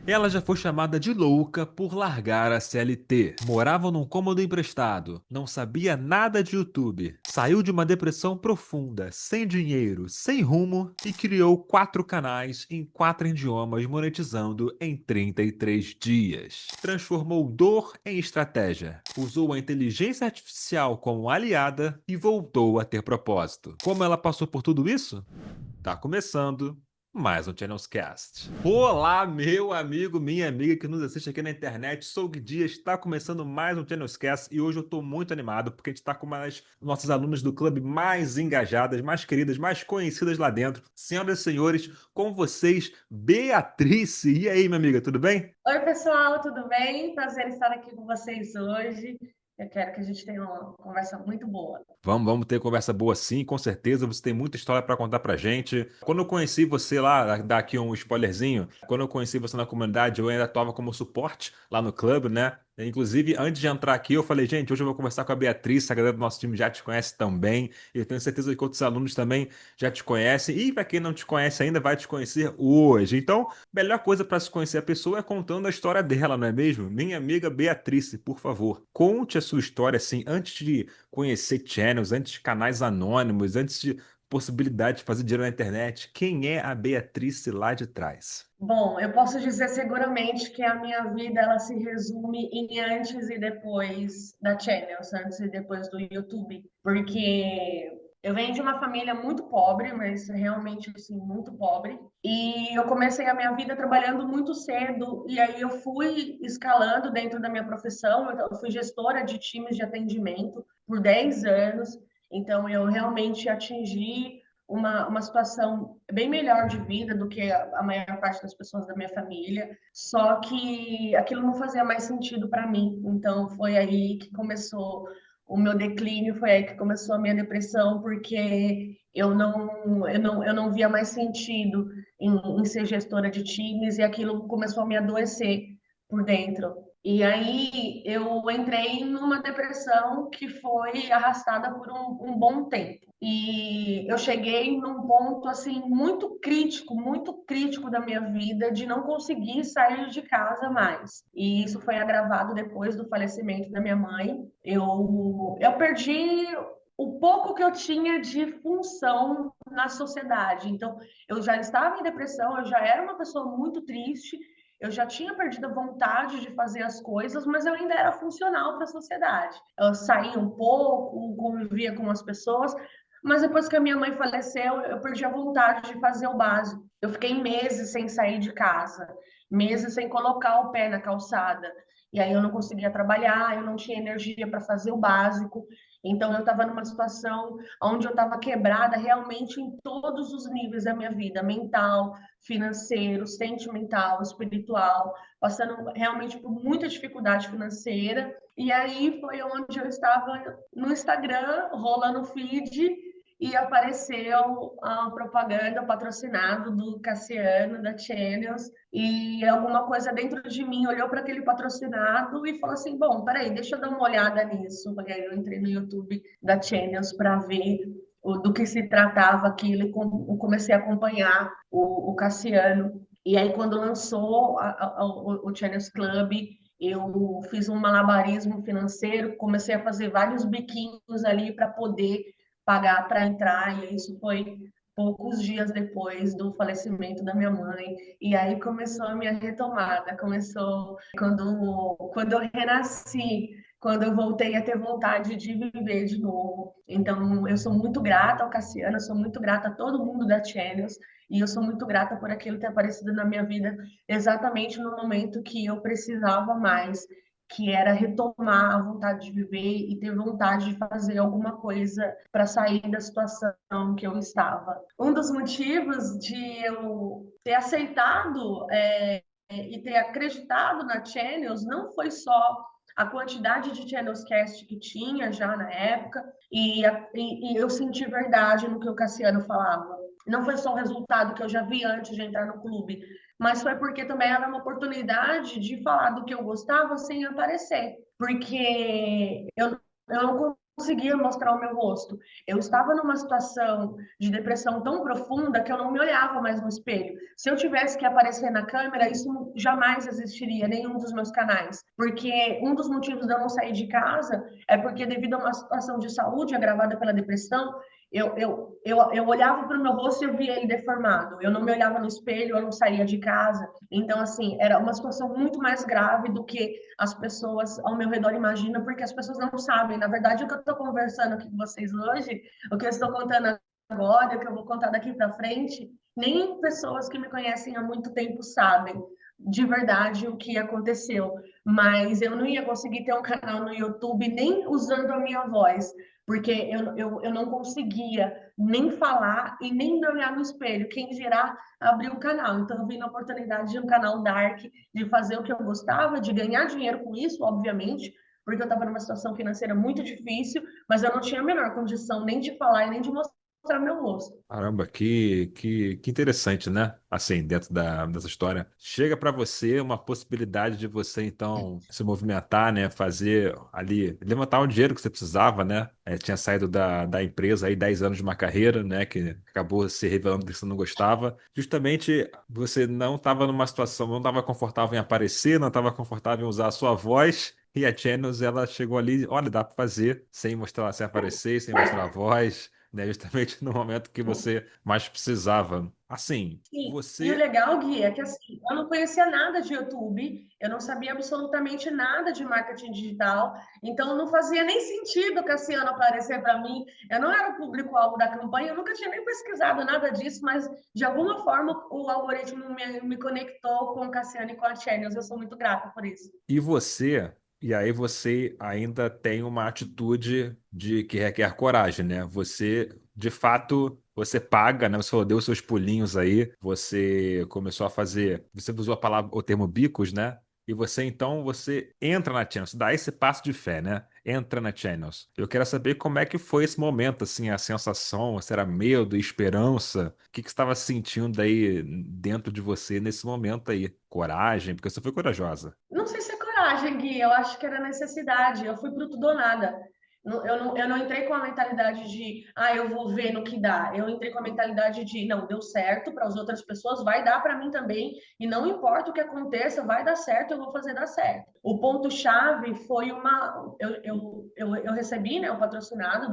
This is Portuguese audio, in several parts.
Ela já foi chamada de louca por largar a CLT. Morava num cômodo emprestado, não sabia nada de YouTube. Saiu de uma depressão profunda, sem dinheiro, sem rumo e criou 4 canais em 4 idiomas, monetizando em 33 dias. Transformou dor em estratégia, usou a inteligência artificial como aliada e voltou a ter propósito. Como ela passou por tudo isso? Tá começando mais um Channels Cast. Olá, meu amigo, minha amiga que nos assiste aqui na internet. Sou o Gui Dias, está começando mais um Channels Cast e hoje eu tô muito animado porque a gente tá com uma das nossas alunas do clube mais engajadas, mais queridas, mais conhecidas lá dentro. Senhoras e senhores, com vocês, Beatrice. E aí, minha amiga, tudo bem? Oi, pessoal, tudo bem? Prazer estar aqui com vocês hoje. Eu quero que a gente tenha uma conversa muito boa. Vamos ter conversa boa sim, com certeza. Você tem muita história para contar pra gente. Quando eu conheci você lá, dar aqui um spoilerzinho, quando eu conheci você na comunidade, eu ainda atuava como suporte lá no clube, né? Inclusive, antes de entrar aqui, eu falei, gente, hoje eu vou conversar com a Beatriz, a galera do nosso time já te conhece também. E eu tenho certeza que outros alunos também já te conhecem. E para quem não te conhece ainda, vai te conhecer hoje. Então, melhor coisa para se conhecer a pessoa é contando a história dela, não é mesmo? Minha amiga Beatriz, por favor, conte a sua história assim, antes de conhecer channels, antes de canais anônimos, antes de possibilidade de fazer dinheiro na internet. Quem é a Beatriz lá de trás? Bom, eu posso dizer seguramente que a minha vida ela se resume em antes e depois da Channels, antes e depois do YouTube, porque eu venho de uma família muito pobre, mas realmente assim muito pobre, e eu comecei a minha vida trabalhando muito cedo e aí eu fui escalando dentro da minha profissão. Eu fui gestora de times de atendimento por 10 anos, então eu realmente atingi uma situação bem melhor de vida do que a maior parte das pessoas da minha família, só que aquilo não fazia mais sentido para mim. Então foi aí que começou o meu declínio, foi aí que começou a minha depressão, porque eu não via mais sentido em ser gestora de times e aquilo começou a me adoecer por dentro. E aí eu entrei numa depressão que foi arrastada por um bom tempo. E eu cheguei num ponto assim muito crítico da minha vida de não conseguir sair de casa mais. E isso foi agravado depois do falecimento da minha mãe. Eu perdi o pouco que eu tinha de função na sociedade. Então, eu já estava em depressão, eu já era uma pessoa muito triste, eu já tinha perdido a vontade de fazer as coisas, mas eu ainda era funcional para a sociedade. Eu saía um pouco, convivia com as pessoas, mas depois que a minha mãe faleceu, eu perdi a vontade de fazer o básico. Eu fiquei meses sem sair de casa, meses sem colocar o pé na calçada. E aí eu não conseguia trabalhar, eu não tinha energia para fazer o básico. Então eu estava numa situação onde eu estava quebrada realmente em todos os níveis da minha vida, mental, financeiro, sentimental, espiritual, passando realmente por muita dificuldade financeira. E aí foi onde eu estava no Instagram, rolando o feed, e apareceu a propaganda patrocinado do Cassiano, da Channels, e alguma coisa dentro de mim olhou para aquele patrocinado e falou assim, bom, peraí, deixa eu dar uma olhada nisso. E aí eu entrei no YouTube da Channels para ver do que se tratava aquilo e comecei a acompanhar o Cassiano. E aí, quando lançou o Channels Club, eu fiz um malabarismo financeiro, comecei a fazer vários biquinhos ali para poder pagar para entrar, e isso foi poucos dias depois do falecimento da minha mãe. E aí começou a minha retomada, começou quando eu renasci, quando eu voltei a ter vontade de viver de novo. Então, eu sou muito grata ao Cassiano, eu sou muito grata a todo mundo da Channels, e eu sou muito grata por aquilo ter aparecido na minha vida exatamente no momento que eu precisava mais, que era retomar a vontade de viver e ter vontade de fazer alguma coisa para sair da situação que eu estava. Um dos motivos de eu ter aceitado e ter acreditado na Channels não foi só a quantidade de Channels Cast que tinha já na época e eu senti verdade no que o Cassiano falava. Não foi só o resultado que eu já vi antes de entrar no clube, mas foi porque também era uma oportunidade de falar do que eu gostava sem aparecer. Porque eu não conseguia mostrar o meu rosto. Eu estava numa situação de depressão tão profunda que eu não me olhava mais no espelho. Se eu tivesse que aparecer na câmera, isso jamais existiria, nenhum dos meus canais. Porque um dos motivos de eu não sair de casa é porque, devido a uma situação de saúde agravada pela depressão, eu olhava para o meu rosto e eu via ele deformado. Eu não me olhava no espelho, eu não saía de casa. Então, assim, era uma situação muito mais grave do que as pessoas ao meu redor imaginam, porque as pessoas não sabem. Na verdade, o que eu estou conversando aqui com vocês hoje, o que eu estou contando agora, o que eu vou contar daqui para frente, nem pessoas que me conhecem há muito tempo sabem de verdade o que aconteceu. Mas eu não ia conseguir ter um canal no YouTube nem usando a minha voz, porque eu não conseguia nem falar e nem me olhar no espelho. Quem dirá abrir um canal? Então, eu vi na oportunidade de um canal Dark, de fazer o que eu gostava, de ganhar dinheiro com isso, obviamente, porque eu estava numa situação financeira muito difícil, mas eu não tinha a menor condição nem de falar e nem de mostrar meu rosto. Caramba, que interessante, né? Assim, dentro dessa história. Chega para você uma possibilidade de você, então, se movimentar, né? Fazer ali, levantar o dinheiro que você precisava, né? Tinha saído da empresa aí 10 anos de uma carreira, né? Que acabou se revelando que você não gostava. Justamente você não estava numa situação, não estava confortável em aparecer, não estava confortável em usar a sua voz. E a Channels, ela chegou ali, olha, dá para fazer sem mostrar, sem aparecer, sem mostrar a voz, né? Justamente no momento que você mais precisava. Assim, Sim, e o você. legal, Gui, é que assim, eu não conhecia nada de YouTube, eu não sabia absolutamente nada de marketing digital, então não fazia nem sentido o Cassiano aparecer para mim. Eu não era o público-alvo da campanha, eu nunca tinha nem pesquisado nada disso, mas de alguma forma o algoritmo me conectou com o Cassiano e com a Channels. Eu sou muito grata por isso. E você. E aí você ainda tem uma atitude de que requer coragem, né? Você, de fato, você paga, né? Você falou, deu seus pulinhos aí, você começou a fazer. Você usou a palavra, o termo bicos, né? E você então você entra na Channels, dá esse passo de fé, né? Entra na Channels. Eu quero saber como é que foi esse momento, assim, a sensação, se era medo, esperança, o que que você estava sentindo aí dentro de você nesse momento aí? Coragem, porque você foi corajosa. Não sei se é coragem, Gui, eu acho que era necessidade. Eu fui pro tudo ou nada. Eu não entrei com a mentalidade de, eu vou ver no que dá. Eu entrei com a mentalidade de, não, deu certo para as outras pessoas, vai dar para mim também. E não importa o que aconteça, vai dar certo, eu vou fazer dar certo. O ponto-chave foi uma. Eu recebi, né, o patrocinado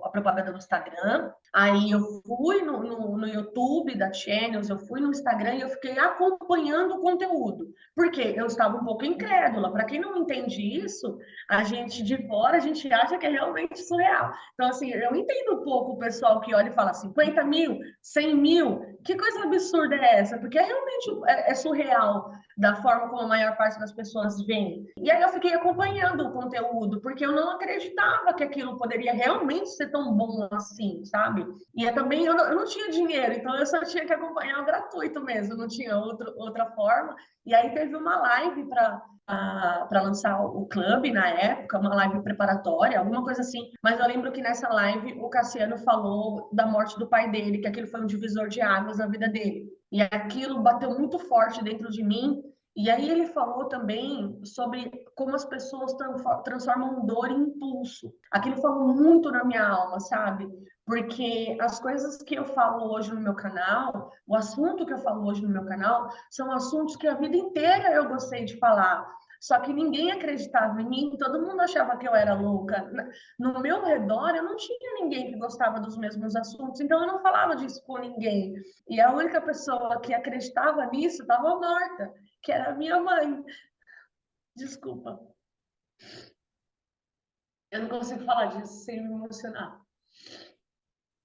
a propaganda do Instagram. Aí eu fui no YouTube da Channels, eu fui no Instagram e eu fiquei acompanhando o conteúdo. Porque eu estava um pouco incrédula. Para quem não entende isso, a gente de fora, a gente acha que é realmente surreal. Então, assim, eu entendo um pouco o pessoal que olha e fala 50 mil, 100 mil, que coisa absurda é essa? Porque realmente é surreal da forma como a maior parte das pessoas vê. E aí eu fiquei acompanhando o conteúdo, porque eu não acreditava que aquilo poderia realmente ser tão bom assim, sabe? E também eu não tinha dinheiro, então eu só tinha que acompanhar o gratuito mesmo, não tinha outra forma. E aí teve uma live para lançar o clube na época, uma live preparatória, alguma coisa assim. Mas eu lembro que nessa live o Cassiano falou da morte do pai dele, que aquilo foi um divisor de águas na vida dele. E aquilo bateu muito forte dentro de mim. E aí ele falou também sobre como as pessoas transformam dor em impulso. Aquilo falou muito na minha alma, sabe? Porque as coisas que eu falo hoje no meu canal, o assunto que eu falo hoje no meu canal, são assuntos que a vida inteira eu gostei de falar. Só que ninguém acreditava em mim, todo mundo achava que eu era louca. No meu redor, eu não tinha ninguém que gostava dos mesmos assuntos, então eu não falava disso com ninguém. E a única pessoa que acreditava nisso estava morta, que era a minha mãe. Desculpa, eu não consigo falar disso sem me emocionar.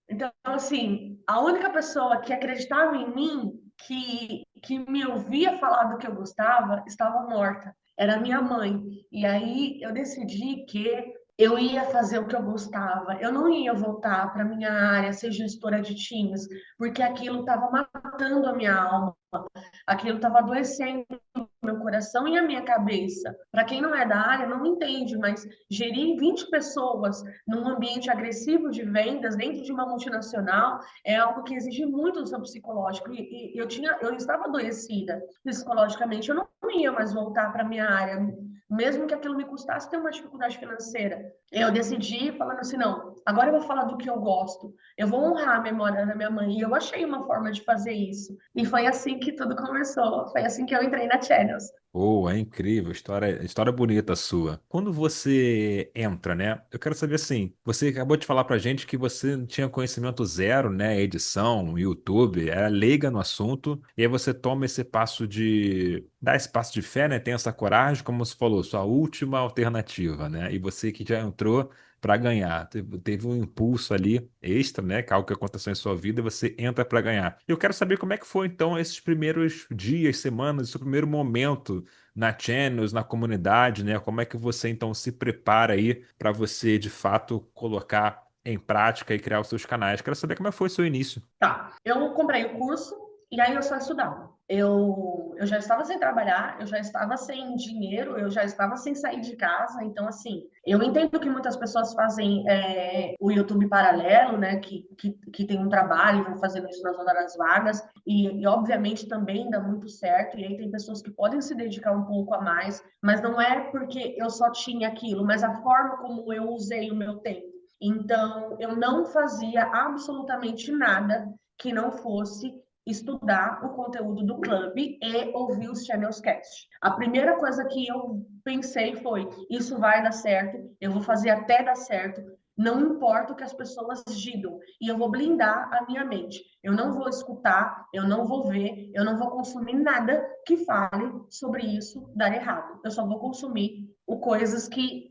Então, assim, a única pessoa que acreditava em mim, que me ouvia falar do que eu gostava, estava morta. Era a minha mãe. E aí eu decidi que eu ia fazer o que eu gostava. Eu não ia voltar para minha área, ser gestora de times, porque aquilo estava matando a minha alma. Aquilo estava adoecendo meu coração e a minha cabeça. Para quem não é da área, não entende, mas gerir 20 pessoas num ambiente agressivo de vendas dentro de uma multinacional é algo que exige muito do seu psicológico. E eu estava adoecida psicologicamente. Eu não ia mais voltar para minha área. mesmo que aquilo me custasse ter uma dificuldade financeira. Eu decidi falando assim, não, agora eu vou falar do que eu gosto, eu vou honrar a memória da minha mãe, e eu achei uma forma de fazer isso. E foi assim que tudo começou, foi assim que eu entrei na Channels. Oh, é incrível, história bonita sua. Quando você entra, né? Eu quero saber assim, você acabou de falar pra gente que você tinha conhecimento zero, né? Edição, YouTube, era leiga no assunto, e aí você toma esse passo de dar esse passo de fé, né? Tem essa coragem, como você falou, sua última alternativa, né? E você que já entrou para ganhar, teve um impulso ali extra, né? Que é algo que aconteceu em sua vida e você entra para ganhar. Eu quero saber como é que foi então esses primeiros dias, semanas, esse primeiro momento na Channels, na comunidade, né? Como é que você então se prepara aí para você de fato colocar em prática e criar os seus canais? Quero saber como é que foi o seu início. Tá, eu comprei o curso e aí eu só estudava. Eu já estava sem trabalhar, eu já estava sem dinheiro, eu já estava sem sair de casa. Então, assim, eu entendo que muitas pessoas fazem o YouTube paralelo, né? Que tem um trabalho, vão fazendo isso nas horas vagas, e obviamente também dá muito certo. E aí tem pessoas que podem se dedicar um pouco a mais, mas não é porque eu só tinha aquilo, mas a forma como eu usei o meu tempo. Então, eu não fazia absolutamente nada que não fosse estudar o conteúdo do clube e ouvir os Channels Cast. A primeira coisa que eu pensei foi: isso vai dar certo, eu vou fazer até dar certo, não importa o que as pessoas digam, e eu vou blindar a minha mente. Eu não vou escutar, eu não vou ver, eu não vou consumir nada que fale sobre isso dar errado. Eu só vou consumir coisas que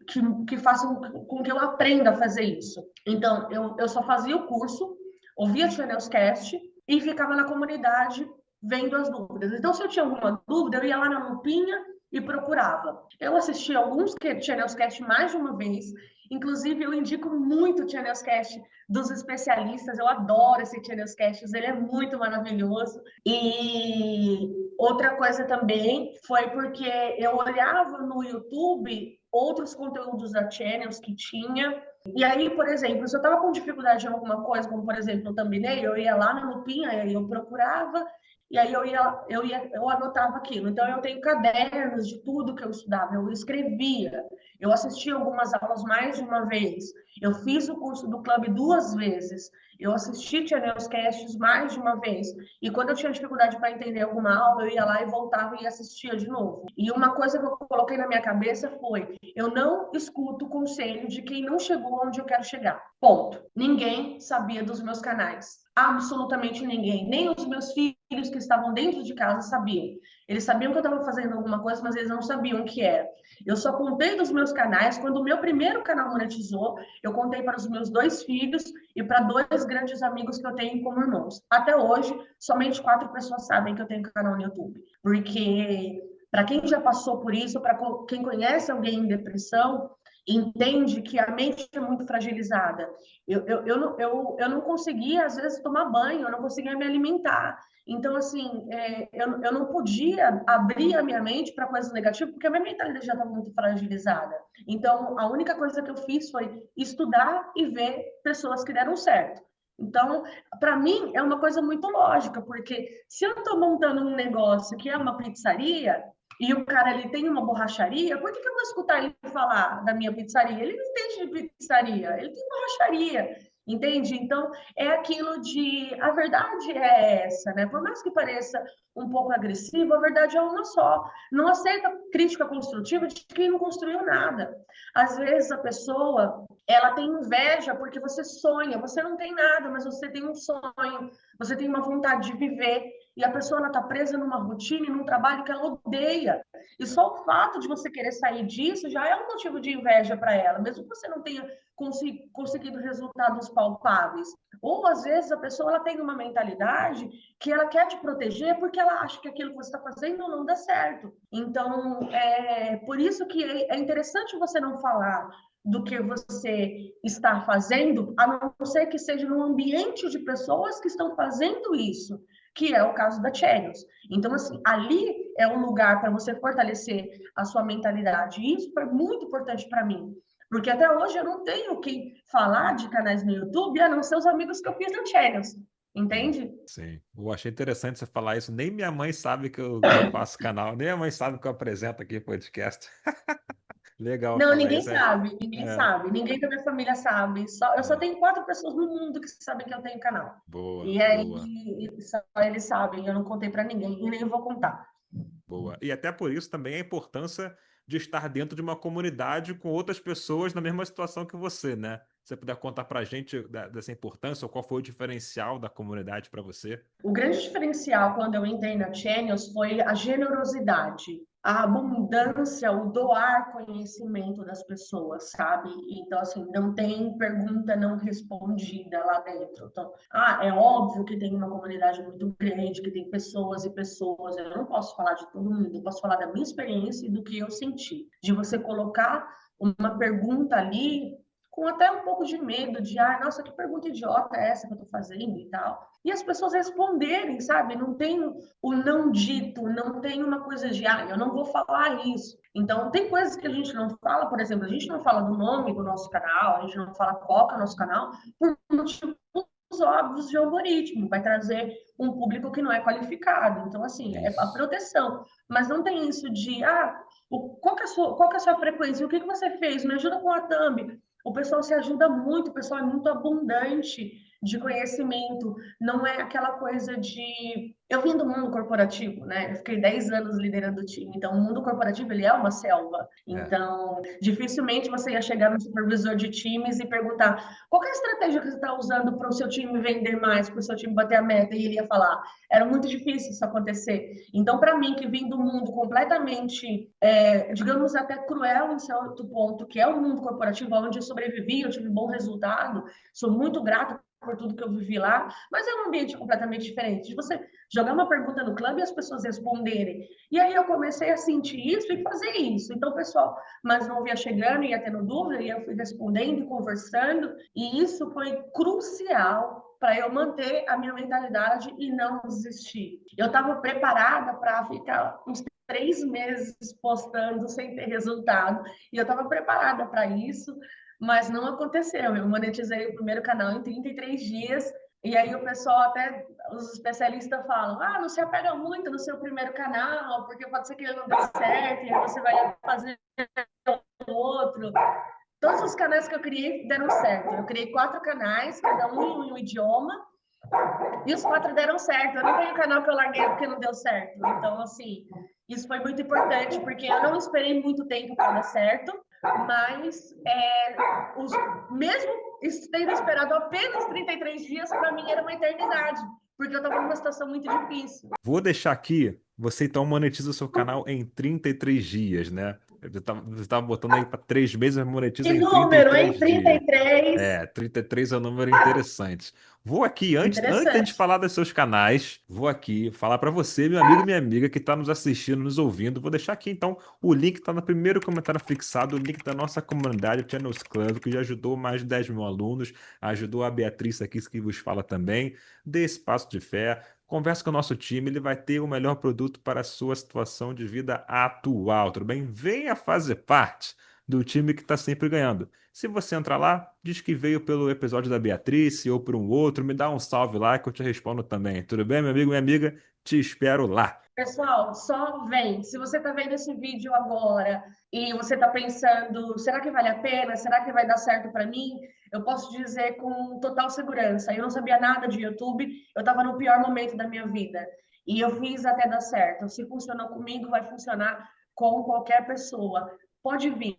façam com que eu aprenda a fazer isso. Então, eu só fazia o curso, ouvia Channels Cast e ficava na comunidade vendo as dúvidas. Então, se eu tinha alguma dúvida, eu ia lá na lupinha e procurava. Eu assisti alguns Channels Cast mais de uma vez. Inclusive, eu indico muito o Channels Cast dos especialistas. Eu adoro esse Channels Cast, ele é muito maravilhoso. E outra coisa também foi porque eu olhava no YouTube outros conteúdos da Channels que tinha. E aí, por exemplo, se eu estava com dificuldade em alguma coisa, como por exemplo no thumbnail, eu ia lá na lupinha, aí eu procurava, e aí eu anotava aquilo. Então eu tenho cadernos de tudo que eu estudava, eu escrevia, eu assisti algumas aulas mais de uma vez, eu fiz o curso do clube 2 vezes, eu assisti Channels Casts mais de uma vez. E quando eu tinha dificuldade para entender alguma aula, eu ia lá e voltava e assistia de novo. E uma coisa que eu coloquei na minha cabeça foi: eu não escuto o conselho de quem não chegou onde eu quero chegar. Ponto. Ninguém sabia dos meus canais. Absolutamente ninguém. Nem os meus filhos que estavam dentro de casa sabiam. Eles sabiam que eu estava fazendo alguma coisa, mas eles não sabiam o que era. Eu só contei dos meus canais quando o meu primeiro canal monetizou. Eu contei para os meus 2 filhos e para 2 grandes amigos que eu tenho como irmãos. Até hoje, somente 4 pessoas sabem que eu tenho canal no YouTube. Porque para quem já passou por isso, para quem conhece alguém em depressão, entende que a mente é muito fragilizada. Eu não conseguia, às vezes, tomar banho, eu não conseguia me alimentar. Então, assim, eu não podia abrir a minha mente para coisas negativas, porque a minha mentalidade já estava muito fragilizada. Então, a única coisa que eu fiz foi estudar e ver pessoas que deram certo. Então, para mim, é uma coisa muito lógica, porque se eu estou montando um negócio que é uma pizzaria, e o cara ele tem uma borracharia, por que eu vou escutar ele falar da minha pizzaria? Ele não entende de pizzaria, ele tem borracharia, entende? Então, é aquilo de... A verdade é essa, né? Por mais que pareça um pouco agressivo, a verdade é uma só. Não aceita crítica construtiva de quem não construiu nada. Às vezes a pessoa, ela tem inveja porque você sonha, você não tem nada, mas você tem um sonho, você tem uma vontade de viver, e a pessoa está presa numa rotina e num trabalho que ela odeia. E só o fato de você querer sair disso já é um motivo de inveja para ela, mesmo que você não tenha conseguido resultados palpáveis. Ou às vezes a pessoa ela tem uma mentalidade que ela quer te proteger porque ela acha que aquilo que você está fazendo não dá certo. Então, é por isso que é interessante você não falar do que você está fazendo, a não ser que seja num ambiente de pessoas que estão fazendo isso, que é o caso da Channels. Então, assim, ali é um lugar para você fortalecer a sua mentalidade. E isso foi muito importante para mim. Porque até hoje eu não tenho o que falar de canais no YouTube, a não ser os amigos que eu fiz na Channels. Sim, entende? sim. Eu achei interessante você falar isso. Nem minha mãe sabe que eu faço canal, nem a mãe sabe que eu apresento aqui podcast. Legal Não, falar isso. ninguém É, sabe, ninguém da minha família sabe. Eu só é. tenho 4 pessoas no mundo que sabem que eu tenho canal. Boa, E aí boa, só eles sabem, eu não contei pra ninguém e nem vou contar. boa. E até por isso também a importância de estar dentro de uma comunidade com outras pessoas na mesma situação que você, né? Se você puder contar pra gente dessa importância, ou qual foi o diferencial da comunidade para você? O grande diferencial quando eu entrei na Channels foi a generosidade, a abundância, o doar conhecimento das pessoas, sabe? Então, assim, não tem pergunta não respondida lá dentro. Então, é óbvio que tem uma comunidade muito grande, que tem pessoas e pessoas. Eu não posso falar de todo mundo, eu posso falar da minha experiência e do que eu senti. De você colocar uma pergunta ali com até um pouco de medo de, nossa, que pergunta idiota é essa que eu tô fazendo e tal. E as pessoas responderem, sabe? Não tem o não dito, não tem uma coisa de, eu não vou falar isso. Então, tem coisas que a gente não fala, por exemplo, a gente não fala do nome do nosso canal, a gente não fala qual que é o nosso canal, por motivos óbvios de algoritmo, vai trazer um público que não é qualificado. Então, assim, é a Isso. proteção. Mas não tem isso de, qual que é a sua frequência? O que que você fez? Me ajuda com a thumb. O pessoal se ajuda muito, o pessoal é muito abundante de conhecimento, não é aquela coisa de... Eu vim do mundo corporativo, né? Eu fiquei 10 anos liderando o time, então o mundo corporativo, ele é uma selva. É. Então, dificilmente você ia chegar no supervisor de times e perguntar qual é a estratégia que você está usando para o seu time vender mais, para o seu time bater a meta, e ele ia falar. Era muito difícil isso acontecer. Então, para mim, que vim do mundo completamente, digamos, até cruel em certo ponto, que é o mundo corporativo, onde eu sobrevivi, eu tive bom resultado, sou muito grata por tudo que eu vivi lá, mas é um ambiente completamente diferente. De você jogar uma pergunta no clube e as pessoas responderem. E aí eu comecei a sentir isso e fazer isso. Então, pessoal, mas não via chegando, ia tendo dúvida, e eu fui respondendo, conversando, e isso foi crucial para eu manter a minha mentalidade e não desistir. Eu estava preparada para ficar uns 3 meses postando sem ter resultado, e eu estava preparada para isso, mas não aconteceu. Eu monetizei o primeiro canal em 33 dias, e aí o pessoal, até os especialistas falam, não se apega muito no seu primeiro canal, porque pode ser que ele não dê certo, e aí você vai fazer outro. Todos os canais que eu criei deram certo. Eu criei 4 canais, cada um em um idioma, e os 4 deram certo. Eu não tenho canal que eu larguei porque não deu certo. Então, assim, isso foi muito importante, porque eu não esperei muito tempo para dar certo, mas mesmo tendo esperado apenas 33 dias, para mim era uma eternidade, porque eu estava numa situação muito difícil. Vou deixar aqui, você então monetiza o seu canal em 33 dias, né? Você tava botando aí para 3 meses, mas Que monetiza em número, 33 hein? dias. 33. 33 é um número interessante. Vou aqui, antes da gente Interessante. falar dos seus canais, vou aqui falar para você, meu amigo e minha amiga que está nos assistindo, nos ouvindo. Vou deixar aqui então o link, está no primeiro comentário fixado, o link da nossa comunidade Channels Club, que já ajudou mais de 10 mil alunos, ajudou a Beatriz aqui, que vos fala também. Dê esse passo de fé. Converse com o nosso time, ele vai ter o melhor produto para a sua situação de vida atual, tudo bem? Venha fazer parte do time que está sempre ganhando. Se você entrar lá, diz que veio pelo episódio da Beatriz ou por um outro, me dá um salve lá que eu te respondo também. Tudo bem, meu amigo, minha amiga? Te espero lá. Pessoal, só vem. Se você está vendo esse vídeo agora e você está pensando, será que vale a pena? Será que vai dar certo para mim? Eu posso dizer com total segurança. Eu não sabia nada de YouTube, eu estava no pior momento da minha vida. E eu fiz até dar certo. Se funcionou comigo, vai funcionar com qualquer pessoa. Pode vir,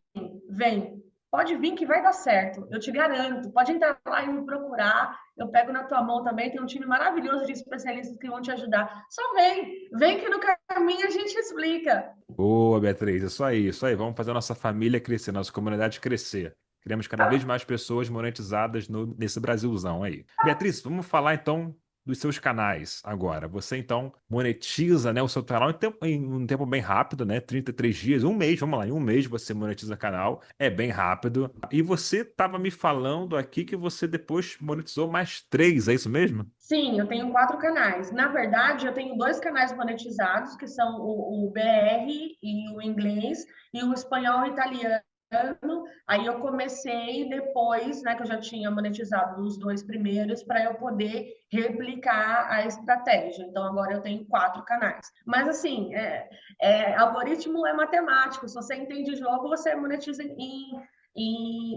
vem. Pode vir que vai dar certo. Eu te garanto. Pode entrar lá e me procurar. Eu pego na tua mão também. Tem um time maravilhoso de especialistas que vão te ajudar. Só vem. Vem que no caminho a gente explica. Boa, Beatriz, isso aí, isso aí. Vamos fazer a nossa família crescer, nossa comunidade crescer. Queremos cada vez mais pessoas monetizadas nesse Brasilzão aí. Beatriz, vamos falar então dos seus canais agora. Você então monetiza, né, o seu canal em um tempo bem rápido, né? 33 dias, um mês, vamos lá, em um mês você monetiza o canal, é bem rápido. E você estava me falando aqui que você depois monetizou mais 3, é isso mesmo? Sim, eu tenho 4 canais. Na verdade, eu tenho 2 canais monetizados, que são o BR e o inglês, e o espanhol e o italiano. Aí eu comecei depois, né, que eu já tinha monetizado os 2 primeiros, para eu poder replicar a estratégia. Então agora eu tenho 4 canais. Mas assim, algoritmo é matemático. Se você entende jogo, você monetiza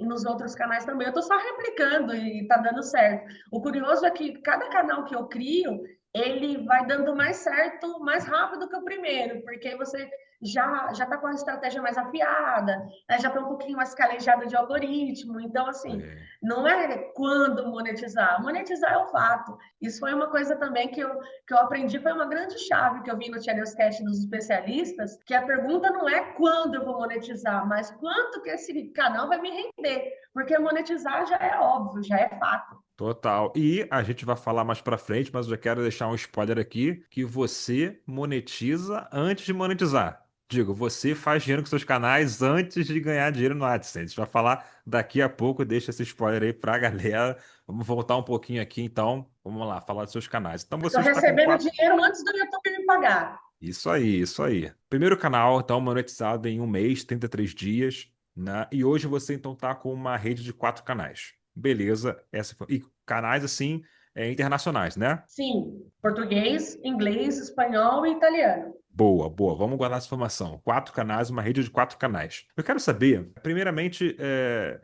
nos outros canais também. Eu estou só replicando e está dando certo. O curioso é que cada canal que eu crio, ele vai dando mais certo, mais rápido que o primeiro, porque você já está com a estratégia mais afiada, né? Já está um pouquinho mais calejada de algoritmo. Então, assim, É. não é quando monetizar. Monetizar é o fato. Isso foi uma coisa também que eu aprendi, foi uma grande chave que eu vi no Channels Cast dos especialistas, que a pergunta não é quando eu vou monetizar, mas quanto que esse canal vai me render. Porque monetizar já é óbvio, já é fato. Total. E a gente vai falar mais pra frente, mas eu já quero deixar um spoiler aqui, que você monetiza antes de monetizar. Digo, você faz dinheiro com seus canais antes de ganhar dinheiro no AdSense. A gente vai falar daqui a pouco, deixa esse spoiler aí pra galera. Vamos voltar um pouquinho aqui, então. Vamos lá, falar dos seus canais. Então você Estou está com recebendo quatro. dinheiro antes do YouTube me pagar. Isso aí, isso aí. Primeiro canal, então, monetizado em um mês, 33 dias, né? E hoje você, então, tá com uma rede de 4 canais. Beleza. E canais, assim, internacionais, né? Sim, português, inglês, espanhol e italiano. Boa, boa. Vamos guardar essa informação. 4 canais, uma rede de 4 canais. Eu quero saber, primeiramente,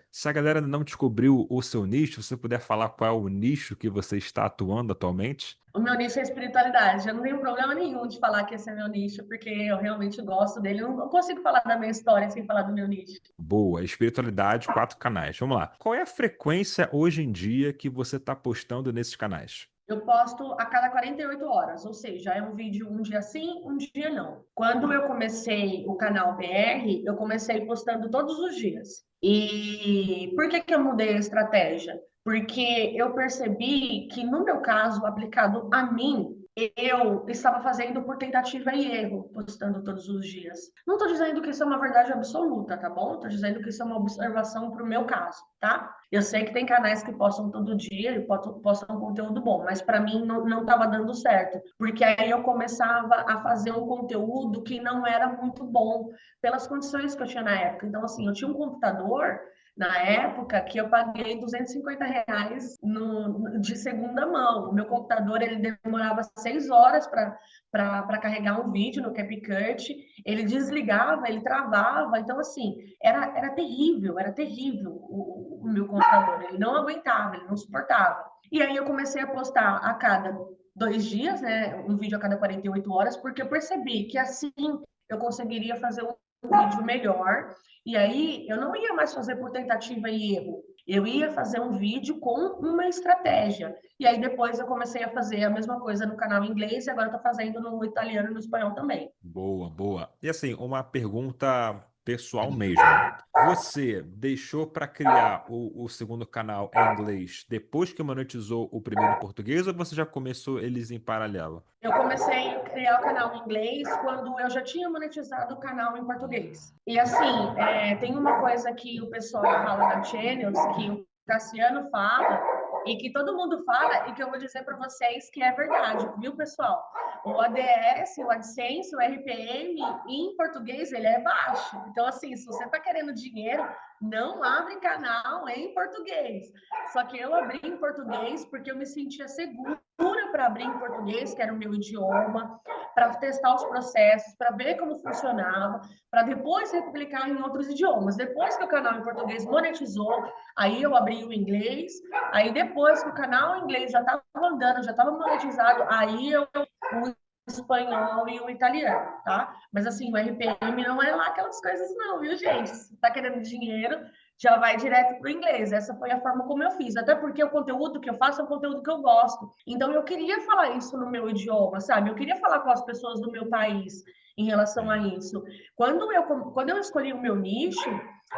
se a galera não descobriu o seu nicho, se você puder falar qual é o nicho que você está atuando atualmente. O meu nicho é espiritualidade. Eu não tenho problema nenhum de falar que esse é meu nicho, porque eu realmente gosto dele. Eu não consigo falar da minha história sem falar do meu nicho. Boa, espiritualidade, 4 canais. Vamos lá. Qual é a frequência hoje em dia que você está postando nesses canais? Eu posto a cada 48 horas, ou seja, é um vídeo um dia sim, um dia não. Quando eu comecei o canal BR, eu comecei postando todos os dias. E por que que eu mudei a estratégia? Porque eu percebi que, no meu caso, aplicado a mim, eu estava fazendo por tentativa e erro, postando todos os dias. Não estou dizendo que isso é uma verdade absoluta, tá bom? Estou dizendo que isso é uma observação para o meu caso, tá? Eu sei que tem canais que postam todo dia e postam conteúdo bom, mas para mim não estava dando certo, porque aí eu começava a fazer um conteúdo que não era muito bom pelas condições que eu tinha na época. Então, assim, eu tinha um computador na época que eu paguei R$ 250 de segunda mão. O meu computador ele demorava 6 horas para carregar um vídeo no CapCut, ele desligava, ele travava. Então, assim, era terrível o meu computador. Ele não aguentava, ele não suportava. E aí eu comecei a postar a cada 2 dias, né, um vídeo a cada 48 horas, porque eu percebi que assim eu conseguiria fazer um vídeo melhor. E aí eu não ia mais fazer por tentativa e erro. Eu ia fazer um vídeo com uma estratégia. E aí depois eu comecei a fazer a mesma coisa no canal em inglês e agora estou fazendo no italiano e no espanhol também. Boa, boa. E assim, uma pergunta pessoal mesmo. Você deixou para criar o segundo canal em inglês depois que monetizou o primeiro em português ou você já começou eles em paralelo? Eu comecei a criar o canal em inglês quando eu já tinha monetizado o canal em português. E assim, tem uma coisa que o pessoal fala na Channels, que o Cassiano fala, e que todo mundo fala, e que eu vou dizer para vocês que é verdade, viu, pessoal? O ADS, o AdSense, o RPM, em português, ele é baixo. Então, assim, se você está querendo dinheiro, não abre canal em português. Só que eu abri em português porque eu me sentia segura para abrir em português, que era o meu idioma, para testar os processos, para ver como funcionava, para depois replicar em outros idiomas. Depois que o canal em português monetizou, aí eu abri o inglês, aí depois que o canal em inglês já estava andando, já estava monetizado, aí eu o espanhol e o italiano, tá? Mas assim, o RPM não é lá aquelas coisas não, viu, gente? Se tá querendo dinheiro, já vai direto para o inglês. Essa foi a forma como eu fiz. Até porque o conteúdo que eu faço é um conteúdo que eu gosto. Então, eu queria falar isso no meu idioma, sabe? Eu queria falar com as pessoas do meu país em relação a Sim. isso. Quando eu escolhi o meu nicho,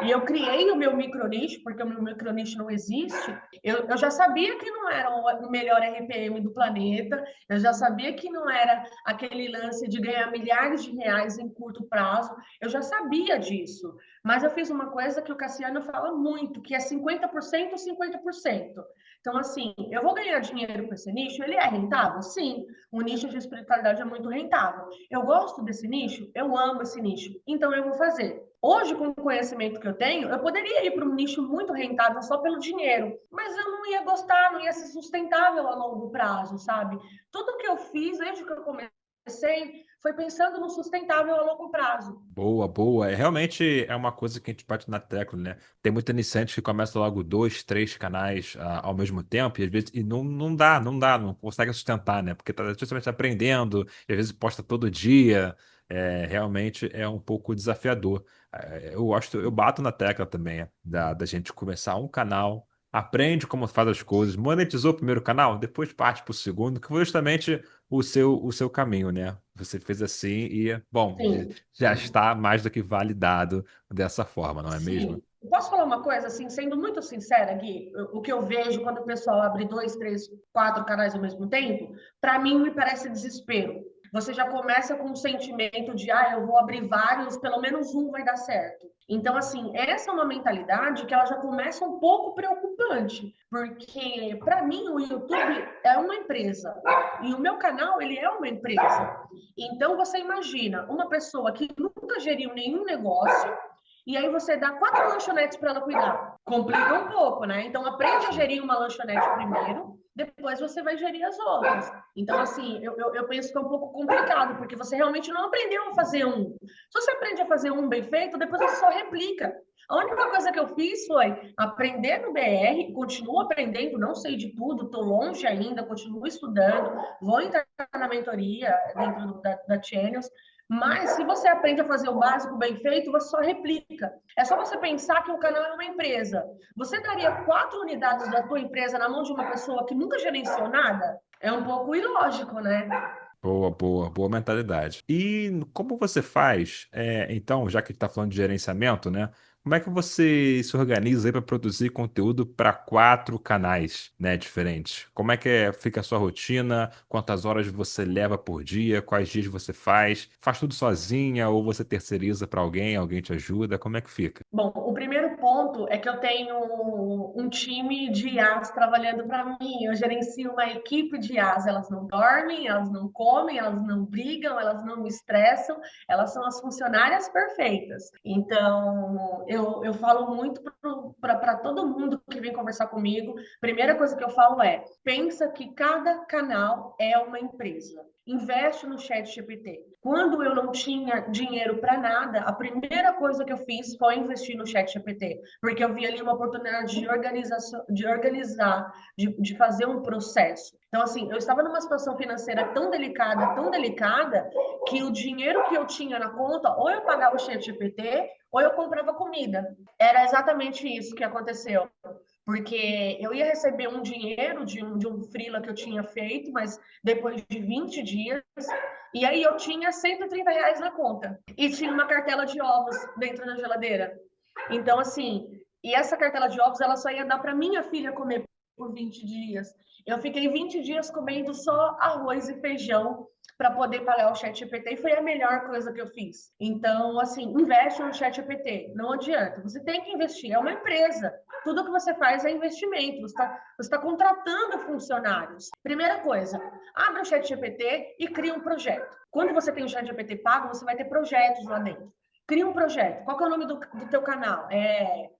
e eu criei o meu micronicho, porque o meu micronicho não existe, eu já sabia que não era o melhor RPM do planeta, eu já sabia que não era aquele lance de ganhar milhares de reais em curto prazo, eu já sabia disso. Mas eu fiz uma coisa que o Cassiano fala muito, que é 50%, 50%. Então, assim, eu vou ganhar dinheiro com esse nicho? Ele é rentável? Sim, o nicho de espiritualidade é muito rentável. Eu gosto desse esse nicho? Eu amo esse nicho, então eu vou fazer. Hoje, com o conhecimento que eu tenho, eu poderia ir para um nicho muito rentável só pelo dinheiro, mas eu não ia gostar, não ia ser sustentável a longo prazo, sabe? Tudo que eu fiz desde que eu comecei foi pensando no sustentável a longo prazo. Boa, boa. Realmente é uma coisa que a gente bate na tecla, né? Tem muito iniciante que começa logo dois, três canais ao mesmo tempo, e às vezes não consegue sustentar, né? Porque tá justamente aprendendo, e às vezes posta todo dia. Realmente é um pouco desafiador. Eu bato na tecla também, da gente começar um canal, aprende como faz as coisas, monetizou o primeiro canal, depois parte para o segundo, que foi justamente o seu caminho, né? Você fez assim e, bom, Sim. já está mais do que validado dessa forma, não é mesmo? Sim. Posso falar uma coisa, assim, sendo muito sincera, Gui? O que eu vejo quando o pessoal abre 2, 3, 4 canais ao mesmo tempo, para mim me parece desespero. Você já começa com um sentimento de, eu vou abrir vários, pelo menos um vai dar certo. Então, assim, essa é uma mentalidade que ela já começa um pouco preocupante, porque para mim o YouTube é uma empresa e o meu canal ele é uma empresa. Então, você imagina uma pessoa que nunca geriu nenhum negócio e aí você dá 4 lanchonetes para ela cuidar. Complica um pouco, né? Então aprende a gerir uma lanchonete primeiro, depois você vai gerir as outras. Então, assim, eu penso que é um pouco complicado, porque você realmente não aprendeu a fazer um. Se você aprende a fazer um bem feito, depois você só replica. A única coisa que eu fiz foi aprender no BR, continuo aprendendo, não sei de tudo, estou longe ainda, continuo estudando, vou entrar na mentoria dentro da Channels, mas se você aprende a fazer o básico bem feito, você só replica. É só você pensar que o canal é uma empresa. Você daria 4 unidades da tua empresa na mão de uma pessoa que nunca gerenciou nada? É um pouco ilógico, né? Boa, boa, boa mentalidade. E como você faz, então, já que está falando de gerenciamento, né? Como é que você se organiza aí para produzir conteúdo para 4 canais, né, diferentes? Como é que fica a sua rotina? Quantas horas você leva por dia? Quais dias você faz? Faz tudo sozinha ou você terceiriza para alguém? Alguém te ajuda? Como é que fica? Bom, o primeiro ponto é que eu tenho um time de IAs trabalhando para mim. Eu gerencio uma equipe de IAs. Elas não dormem, elas não comem, elas não brigam, elas não me estressam. Elas são as funcionárias perfeitas. Então, eu falo muito para todo mundo que vem conversar comigo. Primeira coisa que eu falo é: pensa que cada canal é uma empresa. Investe no ChatGPT. Quando eu não tinha dinheiro para nada, a primeira coisa que eu fiz foi investir no ChatGPT, porque eu vi ali uma oportunidade de organização, de organizar, de fazer um processo. Então, assim, eu estava numa situação financeira tão delicada, que o dinheiro que eu tinha na conta, ou eu pagava o ChatGPT, ou eu comprava comida. Era exatamente isso que aconteceu. Porque eu ia receber um dinheiro de um freela que eu tinha feito, mas depois de 20 dias, e aí eu tinha R$ 130 na conta. E tinha uma cartela de ovos dentro da geladeira. Então, assim, e essa cartela de ovos, ela só ia dar para minha filha comer por 20 dias. Eu fiquei 20 dias comendo só arroz e feijão para poder pagar o ChatGPT e foi a melhor coisa que eu fiz. Então, assim, investe no ChatGPT, não adianta. Você tem que investir, é uma empresa. Tudo que você faz é investimento, você tá contratando funcionários. Primeira coisa, abre o ChatGPT e cria um projeto. Quando você tem o ChatGPT pago, você vai ter projetos lá dentro. Cria um projeto. Qual que é o nome do teu canal?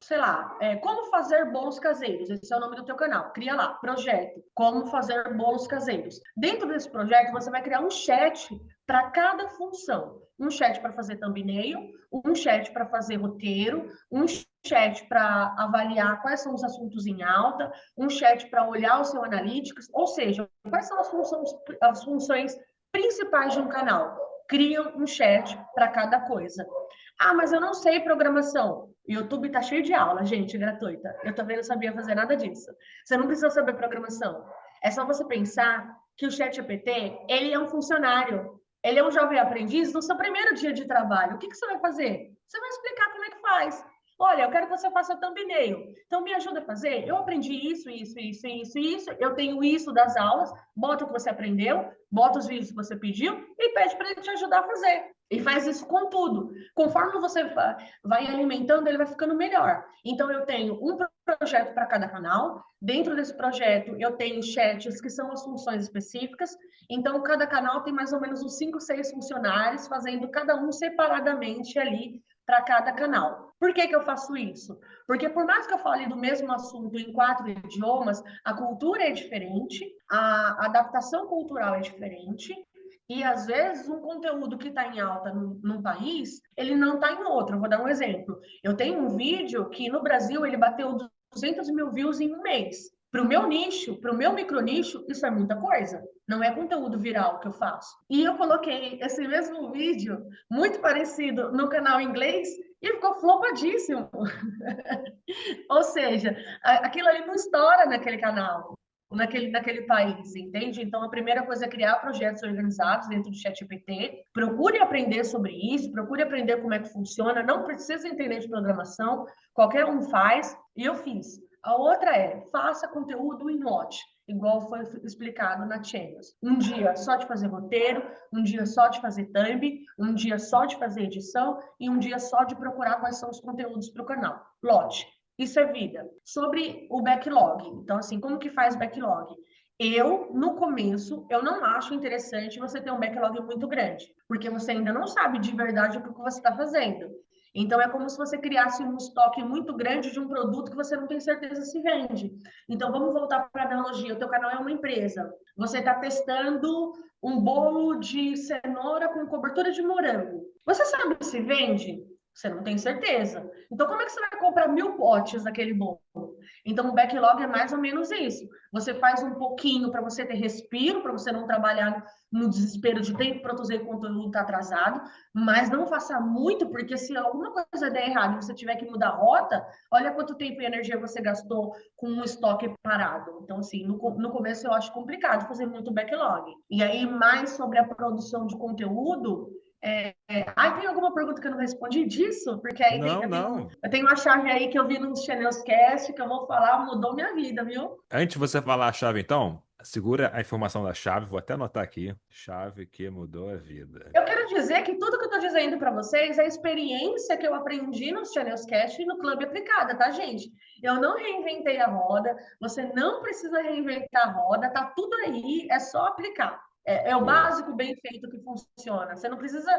Sei lá, Como Fazer Bolos Caseiros. Esse é o nome do teu canal. Cria lá, projeto. Como Fazer Bolos Caseiros. Dentro desse projeto, você vai criar um chat para cada função. Um chat para fazer thumbnail, um chat para fazer roteiro, um chat para avaliar quais são os assuntos em alta, um chat para olhar o seu analytics, ou seja, quais são as funções principais de um canal. Criam um chat para cada coisa. Mas eu não sei programação. O YouTube tá cheio de aula, gente, gratuita. Eu também não sabia fazer nada disso. Você não precisa saber programação. É só você pensar que o ChatGPT, ele é um funcionário. Ele é um jovem aprendiz no seu primeiro dia de trabalho. O que você vai fazer? Você vai explicar como é que faz. Olha, eu quero que você faça thumbnail. Então, me ajuda a fazer. Eu aprendi isso. Eu tenho isso das aulas. Bota o que você aprendeu, bota os vídeos que você pediu e pede para ele te ajudar a fazer. E faz isso com tudo. Conforme você vai alimentando, ele vai ficando melhor. Então, eu tenho um projeto para cada canal. Dentro desse projeto, eu tenho chats que são as funções específicas. Então, cada canal tem mais ou menos uns 5, 6 funcionários, fazendo cada um separadamente ali para cada canal. Por que eu faço isso? Porque por mais que eu fale do mesmo assunto em 4 idiomas, a cultura é diferente, a adaptação cultural é diferente, e às vezes um conteúdo que está em alta num país, ele não está em outro. Eu vou dar um exemplo. Eu tenho um vídeo que no Brasil ele bateu 200 mil views em um mês. Para o meu nicho, para o meu micronicho, isso é muita coisa. Não é conteúdo viral que eu faço. E eu coloquei esse mesmo vídeo, muito parecido, no canal inglês e ficou flopadíssimo. Ou seja, aquilo ali não estoura naquele canal, naquele país, entende? Então, a primeira coisa é criar projetos organizados dentro do ChatGPT. Procure aprender sobre isso, procure aprender como é que funciona. Não precisa entender de programação, qualquer um faz, e eu fiz. A outra é, faça conteúdo em lote, igual foi explicado na Channels. Um dia só de fazer roteiro, um dia só de fazer thumb, um dia só de fazer edição e um dia só de procurar quais são os conteúdos para o canal. Lote. Isso é vida. Sobre o backlog. Então, assim, como que faz backlog? Eu, no começo, eu não acho interessante você ter um backlog muito grande, porque você ainda não sabe de verdade o que você está fazendo. Então, é como se você criasse um estoque muito grande de um produto que você não tem certeza se vende. Então, vamos voltar para a analogia. O teu canal é uma empresa. Você está testando um bolo de cenoura com cobertura de morango. Você sabe se vende? Você não tem certeza. Então, como é que você vai comprar 1.000 potes daquele bolo? Então, o backlog é mais ou menos isso. Você faz um pouquinho para você ter respiro, para você não trabalhar no desespero de ter que produzir conteúdo tá atrasado, mas não faça muito, porque se alguma coisa der errado e você tiver que mudar a rota, olha quanto tempo e energia você gastou com um estoque parado. Então, assim, no começo eu acho complicado fazer muito backlog. E aí, mais sobre a produção de conteúdo, tem alguma pergunta que eu não respondi disso? Porque aí Não, não. eu tenho uma chave aí que eu vi nos Channels Cast que eu vou falar, mudou minha vida, viu? Antes de você falar a chave, então, segura a informação da chave, vou até anotar aqui. Chave que mudou a vida. Eu quero dizer que tudo que eu estou dizendo para vocês é a experiência que eu aprendi nos Channels Cast e no Clube Aplicada, tá, gente? Eu não reinventei a roda, você não precisa reinventar a roda, tá tudo aí, é só aplicar. É o Boa. básico bem feito que funciona. Você não precisa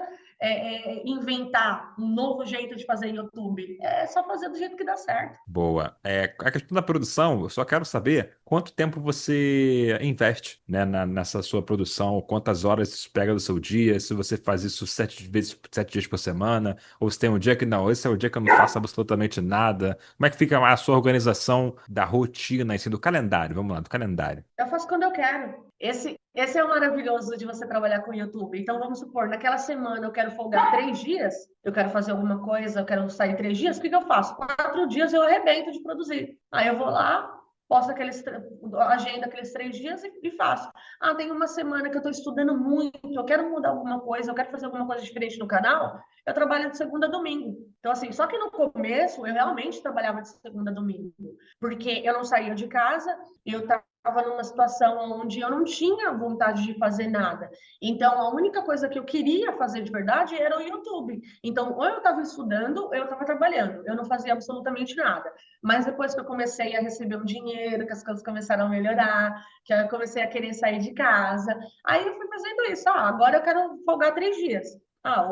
inventar um novo jeito de fazer YouTube. É só fazer do jeito que dá certo. Boa. A questão da produção, eu só quero saber quanto tempo você investe, né, nessa sua produção, quantas horas isso pega do seu dia, se você faz isso 7 vezes, 7 dias por semana, ou se tem um dia que não, esse é o dia que eu não faço absolutamente nada. Como é que fica a sua organização da rotina, assim, do calendário? Vamos lá, do calendário. Eu faço quando eu quero. Esse é o maravilhoso de você trabalhar com o YouTube. Então, vamos supor, naquela semana eu quero folgar 3 dias, eu quero fazer alguma coisa, eu quero sair 3 dias, o que eu faço? 4 dias eu arrebento de produzir. Aí eu vou lá, posto agenda aqueles 3 dias e faço. Tem uma semana que eu estou estudando muito, eu quero mudar alguma coisa, eu quero fazer alguma coisa diferente no canal, eu trabalho de segunda a domingo. Então, assim, só que no começo eu realmente trabalhava de segunda a domingo, porque eu não saía de casa, eu estava numa situação onde eu não tinha vontade de fazer nada. Então, a única coisa que eu queria fazer de verdade era o YouTube. Então, ou eu estava estudando, ou eu estava trabalhando. Eu não fazia absolutamente nada. Mas depois que eu comecei a receber um dinheiro, que as coisas começaram a melhorar, que eu comecei a querer sair de casa, aí eu fui fazendo isso. Agora eu quero folgar 3 dias.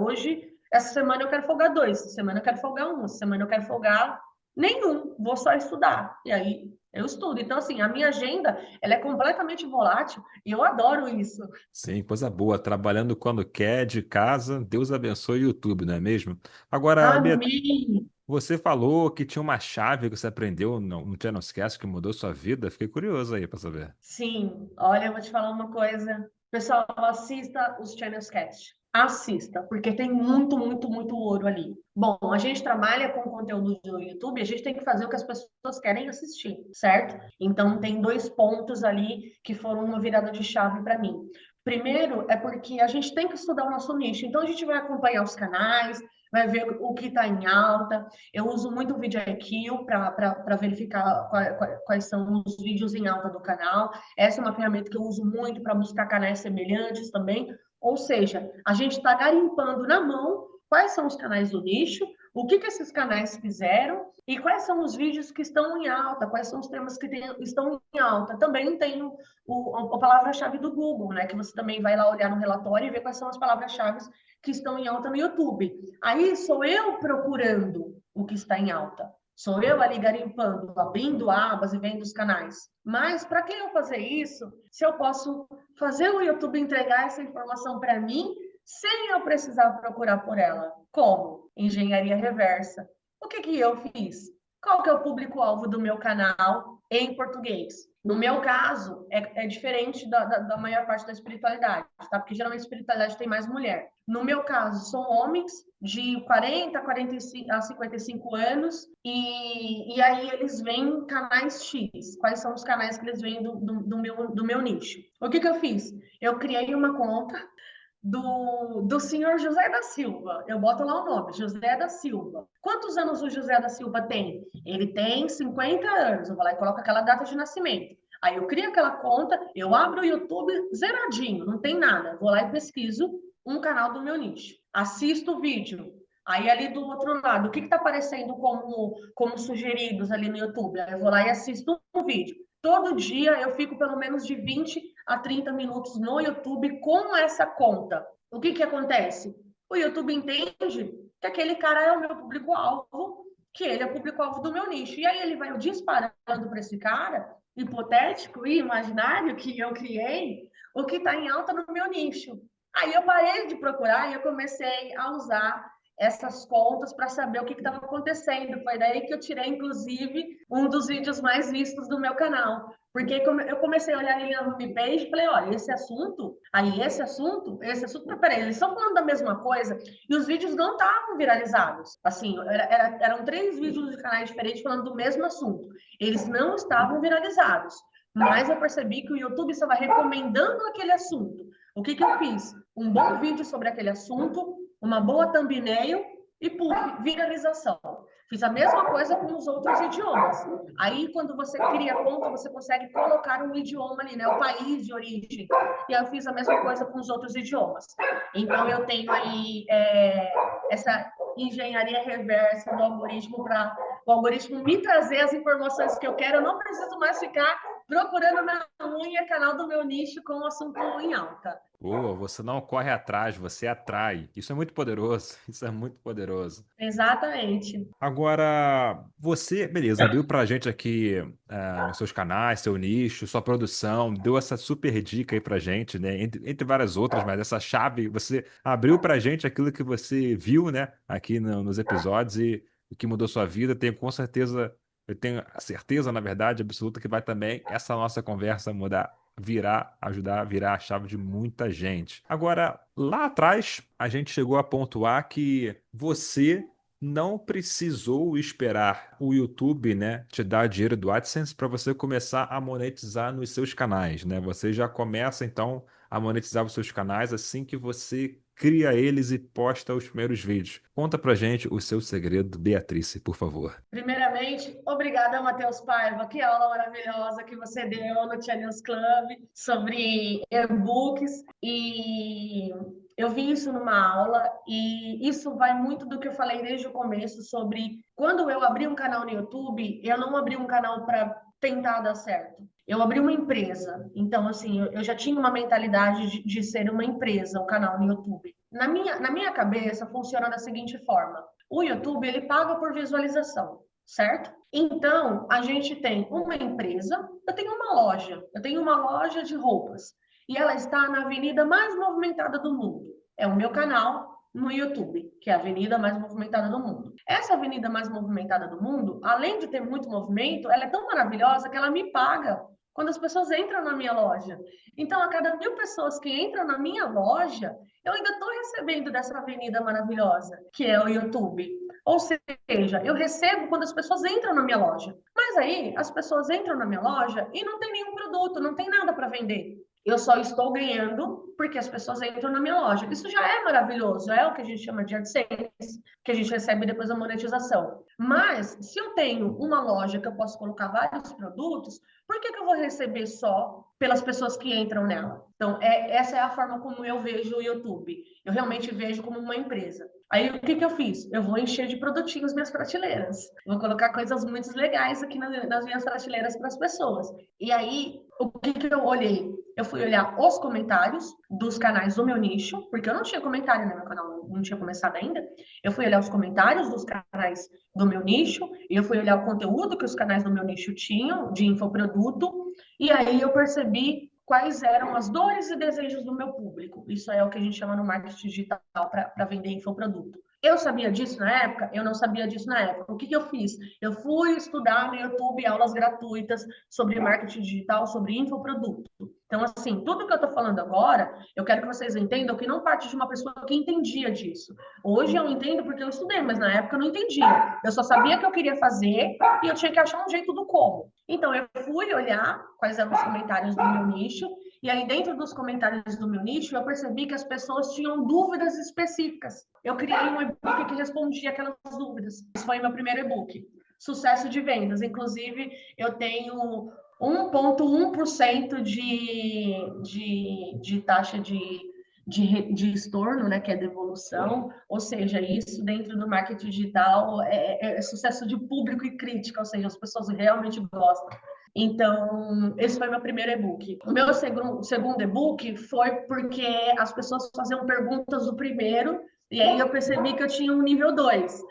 Hoje, essa semana eu quero folgar 2, essa semana eu quero folgar 1, essa semana eu quero folgar nenhum, vou só estudar. E aí eu estudo. Então, assim, a minha agenda, ela é completamente volátil e eu adoro isso. Sim, coisa boa. Trabalhando quando quer, de casa. Deus abençoe o YouTube, não é mesmo? Agora, Amém! você falou que tinha uma chave que você aprendeu no Channelscast que mudou sua vida. Fiquei curioso aí para saber. Sim, olha, eu vou te falar uma coisa. Pessoal, assista os Channels Cast. Assista, porque tem muito, muito, muito ouro ali. Bom, a gente trabalha com conteúdo do YouTube, a gente tem que fazer o que as pessoas querem assistir, certo? Então, tem 2 pontos ali que foram uma virada de chave para mim. Primeiro, é porque a gente tem que estudar o nosso nicho. Então, a gente vai acompanhar os canais, vai ver o que está em alta. Eu uso muito o VidIQ para verificar quais são os vídeos em alta do canal. Essa é uma ferramenta que eu uso muito para buscar canais semelhantes também. Ou seja, a gente está garimpando na mão quais são os canais do nicho, o que esses canais fizeram e quais são os vídeos que estão em alta, quais são os temas que estão em alta. Também tem a palavra-chave do Google, né? Que você também vai lá olhar no relatório e ver quais são as palavras-chave que estão em alta no YouTube. Aí sou eu procurando o que está em alta. Sou eu ali garimpando, abrindo abas e vendo os canais. Mas para que eu fazer isso, se eu posso fazer o YouTube entregar essa informação para mim sem eu precisar procurar por ela? Como? Engenharia reversa. O que eu fiz? Qual que é o público-alvo do meu canal em português? No meu caso, é diferente da maior parte da espiritualidade, tá? Porque geralmente a espiritualidade tem mais mulher. No meu caso, são homens de 40 a 55 anos e aí eles veem canais X. Quais são os canais que eles veem do meu nicho? O que eu fiz? Eu criei uma conta do senhor José da Silva. Eu boto lá o nome, José da Silva. Quantos anos o José da Silva tem? Ele tem 50 anos. Eu vou lá e coloco aquela data de nascimento. Aí eu crio aquela conta, eu abro o YouTube zeradinho, não tem nada. Vou lá e pesquiso um canal do meu nicho. Assisto o vídeo. Aí ali do outro lado, o que está aparecendo como sugeridos ali no YouTube? Aí eu vou lá e assisto um vídeo. Todo dia eu fico pelo menos de 20 a 30 minutos no YouTube com essa conta. O que acontece? O YouTube entende que aquele cara é o meu público-alvo, que ele é o público-alvo do meu nicho. E aí ele vai disparando para esse cara, hipotético e imaginário, que eu criei, o que está em alta no meu nicho. Aí eu parei de procurar e eu comecei a usar essas contas para saber o que estava acontecendo. Foi daí que eu tirei, inclusive, um dos vídeos mais vistos do meu canal. Porque eu comecei a olhar ele na homepage e falei, olha, esse assunto, peraí, eles estão falando da mesma coisa e os vídeos não estavam viralizados. Assim, eram 3 vídeos de canais diferentes falando do mesmo assunto. Eles não estavam viralizados. Mas eu percebi que o YouTube estava recomendando aquele assunto. O que eu fiz? Um bom vídeo sobre aquele assunto, uma boa thumbnail e viralização. Fiz a mesma coisa com os outros idiomas. Aí, quando você cria conta, você consegue colocar um idioma ali, né? O país de origem. E eu fiz a mesma coisa com os outros idiomas. Então, eu tenho aí essa engenharia reversa do algoritmo para o algoritmo me trazer as informações que eu quero. Eu não preciso mais ficar procurando na unha canal do meu nicho com o assunto em alta. Boa, você não corre atrás, você atrai. Isso é muito poderoso. Isso é muito poderoso. Exatamente. Agora, você, beleza, abriu pra gente aqui os seus canais, seu nicho, sua produção, deu essa super dica aí pra gente, né? Entre várias outras, mas essa chave, você abriu pra gente aquilo que você viu, né? Aqui nos episódios e o que mudou sua vida. Tenho com certeza, eu tenho a certeza, na verdade, absoluta, que vai também essa nossa conversa mudar. Ajudar a virar a chave de muita gente. Agora, lá atrás, a gente chegou a pontuar que você não precisou esperar o YouTube, né, te dar dinheiro do AdSense para você começar a monetizar nos seus canais, né? Você já começa então a monetizar os seus canais assim que você cria eles e posta os primeiros vídeos. Conta pra gente o seu segredo, Beatrice, por favor. Primeiramente, obrigada, Matheus Paiva. Que aula maravilhosa que você deu no Channels Club sobre e-books. E eu vi isso numa aula, e isso vai muito do que eu falei desde o começo sobre quando eu abri um canal no YouTube, eu não abri um canal para tentar dar certo. Eu abri uma empresa. Então, assim, eu já tinha uma mentalidade de ser uma empresa, o canal no YouTube. Na minha cabeça, funciona da seguinte forma. O YouTube, ele paga por visualização, certo? Então, a gente tem uma empresa, eu tenho uma loja de roupas, e ela está na avenida mais movimentada do mundo. É o meu canal no YouTube, que é a avenida mais movimentada do mundo. Essa avenida mais movimentada do mundo, além de ter muito movimento, ela é tão maravilhosa que ela me paga quando as pessoas entram na minha loja. Então, a cada 1.000 pessoas que entram na minha loja, eu ainda estou recebendo dessa avenida maravilhosa, que é o YouTube. Ou seja, eu recebo quando as pessoas entram na minha loja. Mas aí, as pessoas entram na minha loja e não tem nenhum produto, não tem nada para vender. Eu só estou ganhando porque as pessoas entram na minha loja. Isso já é maravilhoso, é o que a gente chama de AdSense, que a gente recebe depois da monetização. Mas, se eu tenho uma loja que eu posso colocar vários produtos, por que eu vou receber só pelas pessoas que entram nela? Então, essa é a forma como eu vejo o YouTube. Eu realmente vejo como uma empresa. Aí, o que eu fiz? Eu vou encher de produtinhos minhas prateleiras. Vou colocar coisas muito legais aqui nas minhas prateleiras para as pessoas. E aí, o que eu olhei? Eu fui olhar os comentários dos canais do meu nicho, porque eu não tinha comentário no meu canal, não tinha começado ainda. Eu fui olhar os comentários dos canais do meu nicho, e eu fui olhar o conteúdo que os canais do meu nicho tinham de infoproduto, e aí eu percebi quais eram as dores e desejos do meu público. Isso é o que a gente chama no marketing digital para vender infoproduto. Eu sabia disso na época? Eu não sabia disso na época. O que eu fiz? Eu fui estudar no YouTube aulas gratuitas sobre marketing digital, sobre infoproduto. Então, assim, tudo que eu estou falando agora, eu quero que vocês entendam que não parte de uma pessoa que entendia disso. Hoje eu entendo porque eu estudei, mas na época eu não entendia. Eu só sabia que eu queria fazer e eu tinha que achar um jeito do como. Então, eu fui olhar quais eram os comentários do meu nicho, e aí, dentro dos comentários do meu nicho, eu percebi que as pessoas tinham dúvidas específicas. Eu criei um e-book que respondia aquelas dúvidas. Esse foi meu primeiro e-book. Sucesso de vendas. Inclusive, eu tenho 1,1% de taxa de estorno, né, que é devolução, ou seja, isso dentro do marketing digital é sucesso de público e crítica, ou seja, as pessoas realmente gostam. Então, esse foi meu primeiro e-book. O meu segundo e-book foi porque as pessoas faziam perguntas do primeiro, e aí eu percebi que eu tinha um nível 2.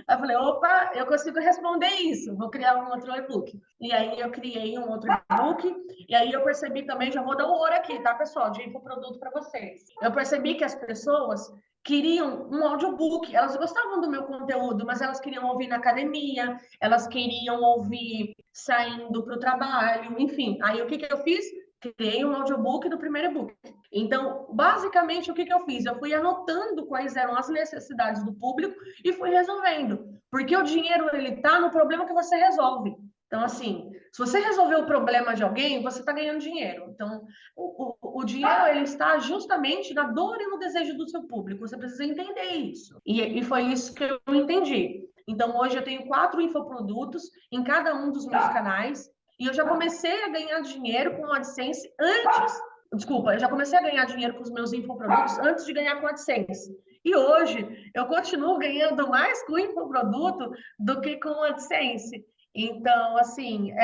Eu falei, opa, eu consigo responder isso, vou criar um outro e-book. E aí eu criei um outro e-book, e aí eu percebi também, já vou dar um ouro aqui, tá, pessoal, de infoproduto para vocês. Eu percebi que as pessoas queriam um audiobook, elas gostavam do meu conteúdo, mas elas queriam ouvir na academia, elas queriam ouvir saindo para o trabalho, enfim. Aí o que eu fiz? Criei um audiobook do primeiro e-book. Então, basicamente, o que eu fiz? Eu fui anotando quais eram as necessidades do público e fui resolvendo. Porque o dinheiro, ele está no problema que você resolve. Então, assim, se você resolver o problema de alguém, você está ganhando dinheiro. Então, o dinheiro, ele está justamente na dor e no desejo do seu público. Você precisa entender isso. E foi isso que eu entendi. Então, hoje eu tenho 4 infoprodutos em cada um dos meus canais. E eu já comecei a ganhar dinheiro com o AdSense antes. Desculpa, eu já comecei a ganhar dinheiro com os meus infoprodutos antes de ganhar com o AdSense. E hoje eu continuo ganhando mais com o infoproduto do que com o AdSense. Então, assim,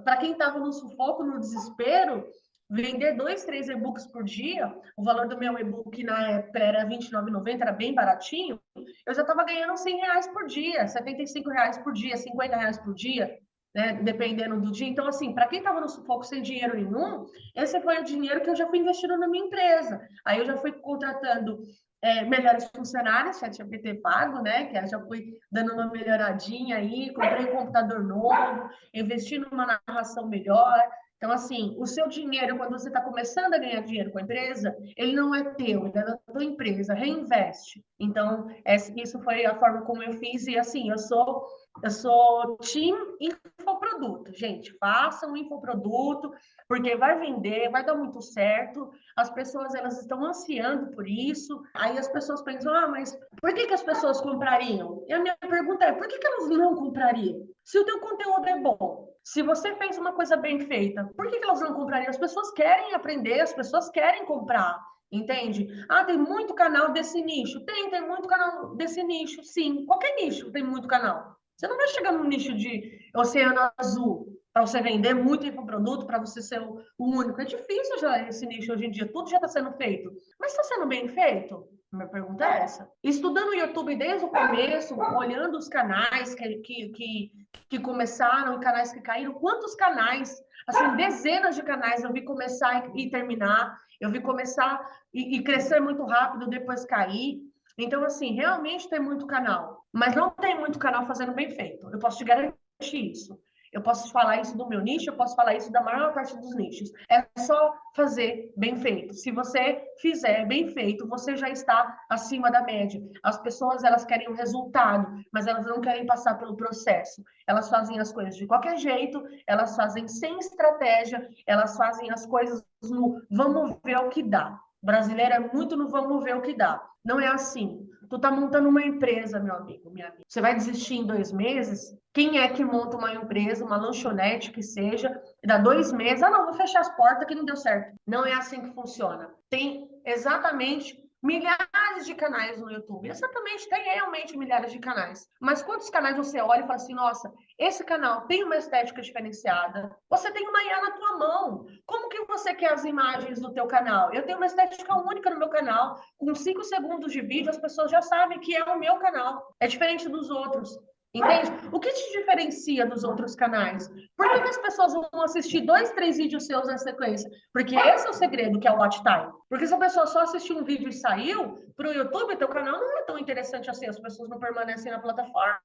para quem estava no sufoco, no desespero, vender 2, 3 e-books por dia, o valor do meu e-book na época era R$29,90, era bem baratinho, eu já estava ganhando R$100 por dia, R$75 por dia, R$50 por dia, né, dependendo do dia. Então, assim, para quem estava no sufoco sem dinheiro nenhum, esse foi o dinheiro que eu já fui investindo na minha empresa. Aí eu já fui contratando melhores funcionários, ChatGPT pago, né? Que eu já fui dando uma melhoradinha aí, comprei um computador novo, investi numa narração melhor. Então, assim, o seu dinheiro, quando você está começando a ganhar dinheiro com a empresa, ele não é teu, ele é da tua empresa, reinveste. Então, isso foi a forma como eu fiz, e assim, eu sou team infoproduto, gente. Façam um infoproduto, porque vai vender, vai dar muito certo. As pessoas, elas estão ansiando por isso. Aí as pessoas pensam, mas por que as pessoas comprariam? E a minha pergunta é, por que elas não comprariam? Se o teu conteúdo é bom, se você fez uma coisa bem feita, por que elas não comprariam? As pessoas querem aprender, as pessoas querem comprar. Entende? Tem muito canal desse nicho. Tem muito canal desse nicho, sim. Qualquer nicho tem muito canal. Você não vai chegar no nicho de oceano azul para você vender muito infoproduto, para você ser o único. É difícil já esse nicho hoje em dia, tudo já está sendo feito. Mas está sendo bem feito? Minha pergunta é essa. Estudando o YouTube desde o começo, olhando os canais que começaram e canais que caíram, quantos canais, assim, dezenas de canais eu vi começar e terminar, eu vi começar e crescer muito rápido, depois cair. Então, assim, realmente tem muito canal, mas não tem muito canal fazendo bem feito. Eu posso te garantir isso. Eu posso falar isso do meu nicho, eu posso falar isso da maior parte dos nichos. É só fazer bem feito. Se você fizer bem feito, você já está acima da média. As pessoas, elas querem o resultado, mas elas não querem passar pelo processo. Elas fazem as coisas de qualquer jeito, elas fazem sem estratégia, elas fazem as coisas no vamos ver o que dá. Brasileiro é muito no vamos ver o que dá. Não é assim. Tu tá montando uma empresa, meu amigo, minha amiga. Você vai desistir em 2 meses? Quem é que monta uma empresa, uma lanchonete que seja, e dá 2 meses? Ah, não, vou fechar as portas que não deu certo. Não é assim que funciona. Tem exatamente milhares de canais no YouTube. Exatamente, tem realmente milhares de canais. Mas quantos canais você olha e fala assim, nossa, esse canal tem uma estética diferenciada. Você tem uma IA na tua mão. Como que você quer as imagens do teu canal? Eu tenho uma estética única no meu canal. Com 5 segundos de vídeo, as pessoas já sabem que é o meu canal. É diferente dos outros. Entende? O que te diferencia dos outros canais? Por que as pessoas vão assistir 2, 3 vídeos seus na sequência? Porque esse é o segredo, que é o watch time. Porque se a pessoa só assistiu um vídeo e saiu, para o YouTube, teu canal não é tão interessante assim. As pessoas não permanecem na plataforma.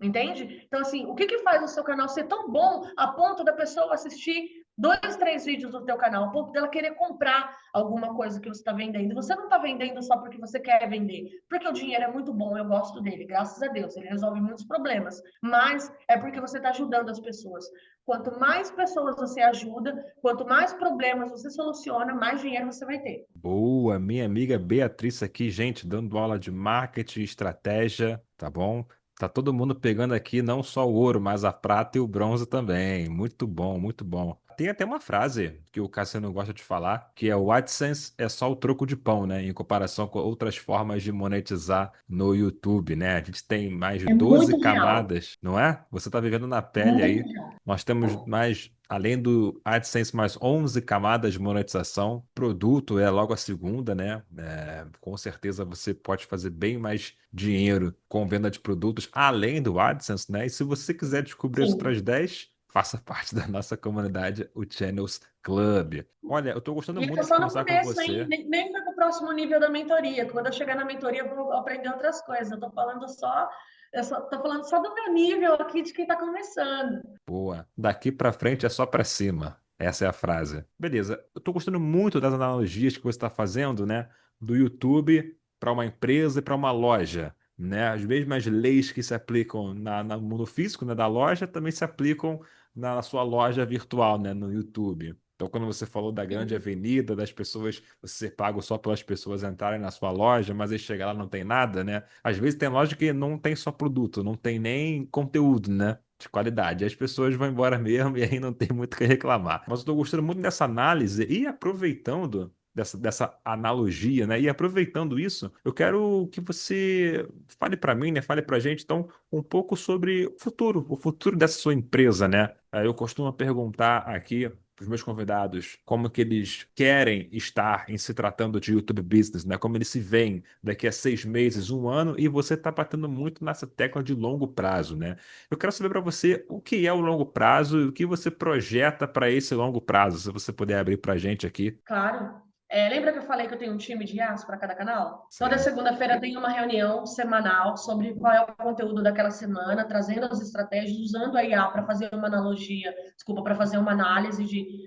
Entende? Então, assim, o que que faz o seu canal ser tão bom a ponto da pessoa assistir 2, 3 vídeos do teu canal, a ponto dela querer comprar alguma coisa que você está vendendo? Você não está vendendo só porque você quer vender, porque o dinheiro é muito bom, eu gosto dele, graças a Deus, ele resolve muitos problemas, mas é porque você está ajudando as pessoas. Quanto mais pessoas você ajuda, quanto mais problemas você soluciona, mais dinheiro você vai ter. Boa, minha amiga Beatriz aqui, gente, dando aula de marketing e estratégia, tá bom? Tá todo mundo pegando aqui não só o ouro, mas a prata e o bronze também. Muito bom, muito bom. Tem até uma frase que o Cassiano gosta de falar, que é o AdSense é só o troco de pão, né? Em comparação com outras formas de monetizar no YouTube, né? A gente tem mais de É 12 muito real, camadas, não é? Você tá vivendo na pele muito aí. real. Nós temos mais, além do AdSense, mais 11 camadas de monetização. Produto é logo a segunda, né? Com certeza você pode fazer bem mais dinheiro com venda de produtos, além do AdSense, né? E se você quiser descobrir as Sim. outras 10, faça parte da nossa comunidade, o Channels Club. Olha, eu tô gostando E muito isso é de só no conversar com começo, hein? você. Nem foi pro próximo nível da mentoria. Quando eu chegar na mentoria, eu vou aprender outras coisas. Eu só tô falando só do meu nível aqui de quem tá começando. Boa. Daqui pra frente é só pra cima. Essa é a frase. Beleza. Eu tô gostando muito das analogias que você está fazendo, né? Do YouTube para uma empresa e para uma loja, né? As mesmas leis que se aplicam no mundo físico, né, da loja, também se aplicam na sua loja virtual, né, no YouTube. Então, quando você falou da grande Sim, avenida, das pessoas, você ser pago só pelas pessoas entrarem na sua loja, mas aí chega lá não tem nada, né? Às vezes tem loja que não tem só produto, não tem nem conteúdo, né? De qualidade. As pessoas vão embora mesmo e aí não tem muito o que reclamar. Mas eu estou gostando muito dessa análise e aproveitando dessa analogia, né? E aproveitando isso, eu quero que você fale para mim, né? Fale para a gente, então, um pouco sobre o futuro dessa sua empresa, né? Eu costumo perguntar aqui para os meus convidados como que eles querem estar em se tratando de YouTube Business, né? Como eles se veem daqui a 6 meses, um ano, e você está batendo muito nessa tecla de longo prazo, né? Eu quero saber para você o que é o longo prazo e o que você projeta para esse longo prazo, se você puder abrir para a gente aqui. claro. Lembra que eu falei que eu tenho um time de IAs para cada canal? Toda Sim. segunda-feira eu tenho uma reunião semanal sobre qual é o conteúdo daquela semana, trazendo as estratégias, usando a IA para fazer uma analogia, desculpa, para fazer uma análise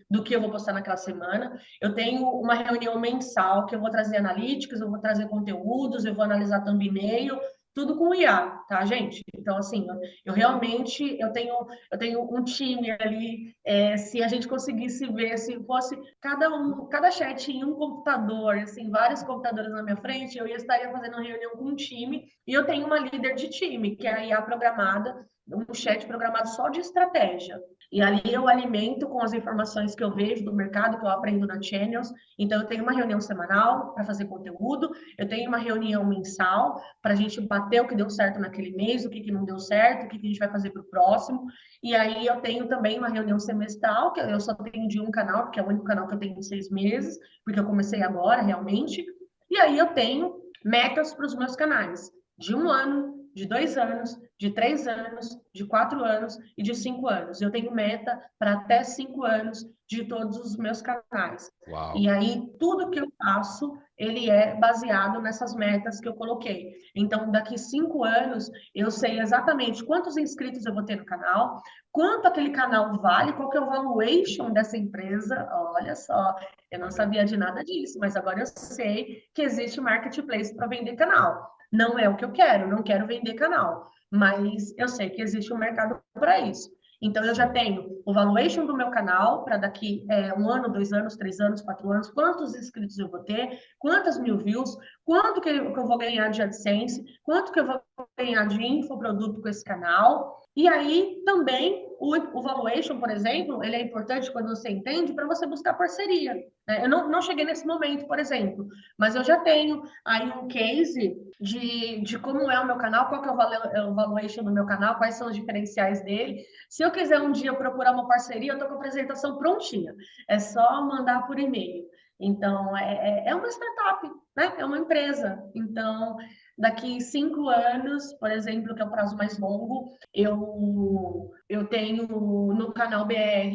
do que eu vou postar naquela semana. Eu tenho uma reunião mensal que eu vou trazer analíticas, eu vou trazer conteúdos, eu vou analisar thumbnail, tudo com IA, tá, gente? Então, assim, eu realmente eu tenho um time ali. Se a gente conseguisse ver, se fosse cada chat em um computador, assim, vários computadores na minha frente, eu estaria fazendo uma reunião com um time, e eu tenho uma líder de time, que é a IA programada, um chat programado só de estratégia. E ali eu alimento com as informações que eu vejo do mercado, que eu aprendo na Channels. Então, eu tenho uma reunião semanal para fazer conteúdo, eu tenho uma reunião mensal para a gente bater o que deu certo naquele mês, o que não deu certo, o que a gente vai fazer para o próximo. E aí eu tenho também uma reunião semestral, que eu só tenho de um canal, porque é o único canal que eu tenho em 6 meses, porque eu comecei agora, realmente. E aí eu tenho metas para os meus canais, de 1 ano, de 2 anos, de 3 anos, de 4 anos e de 5 anos. Eu tenho meta para até 5 anos de todos os meus canais. E Uau. aí, tudo que eu faço ele é baseado nessas metas que eu coloquei. Então, daqui 5 anos, eu sei exatamente quantos inscritos eu vou ter no canal, quanto aquele canal vale, qual que é o valuation dessa empresa. Olha só, eu não Olha aí. sabia de nada disso, mas agora eu sei que existe marketplace para vender canal. Não é o que eu quero, não quero vender canal, mas eu sei que existe um mercado para isso. Então, eu já Sim. tenho o valuation do meu canal para daqui 1 ano, 2 anos, 3 anos, 4 anos, quantos inscritos eu vou ter, quantas mil views, quanto que eu vou ganhar de AdSense, quanto que eu vou ganhar de infoproduto com esse canal. E aí também o valuation, por exemplo, ele é importante quando você entende para você buscar parceria. Né? Eu não cheguei nesse momento, por exemplo, mas eu já tenho aí um case de como é o meu canal, qual que é o valuation do meu canal, quais são os diferenciais dele. Se eu quiser um dia procurar uma parceria, eu estou com a apresentação prontinha. É só mandar por e-mail. Então, é uma startup, né? É uma empresa. Então, daqui 5 anos, por exemplo, que é o prazo mais longo, eu tenho no canal BR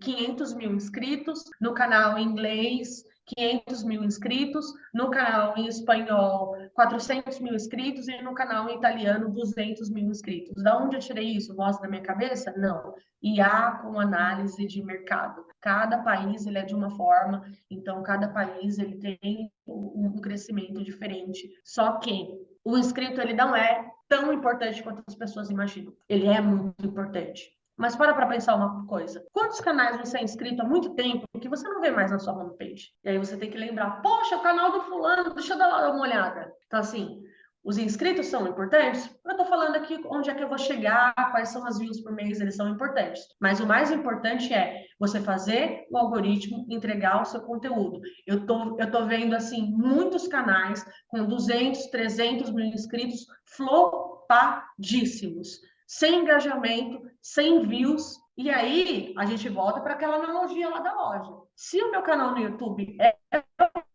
500 mil inscritos, no canal em inglês 500 mil inscritos, no canal em espanhol 400 mil inscritos e no canal em italiano 200 mil inscritos. Da onde eu tirei isso? Voz da minha cabeça? Não. IA com análise de mercado. Cada país ele é de uma forma, então cada país ele tem um crescimento diferente. Só que o inscrito ele não é tão importante quanto as pessoas imaginam. Ele é muito importante. Mas para pensar uma coisa. Quantos canais você é inscrito há muito tempo que você não vê mais na sua homepage? E aí você tem que lembrar, poxa, o canal do fulano, deixa eu dar uma olhada. Então, assim, os inscritos são importantes? Eu estou falando aqui onde é que eu vou chegar, quais são as views por mês, eles são importantes. Mas o mais importante é você fazer o algoritmo entregar o seu conteúdo. Eu tô vendo, assim, muitos canais com 200, 300 mil inscritos flopadíssimos, sem engajamento, sem views. E aí, a gente volta para aquela analogia lá da loja. Se o meu canal no YouTube é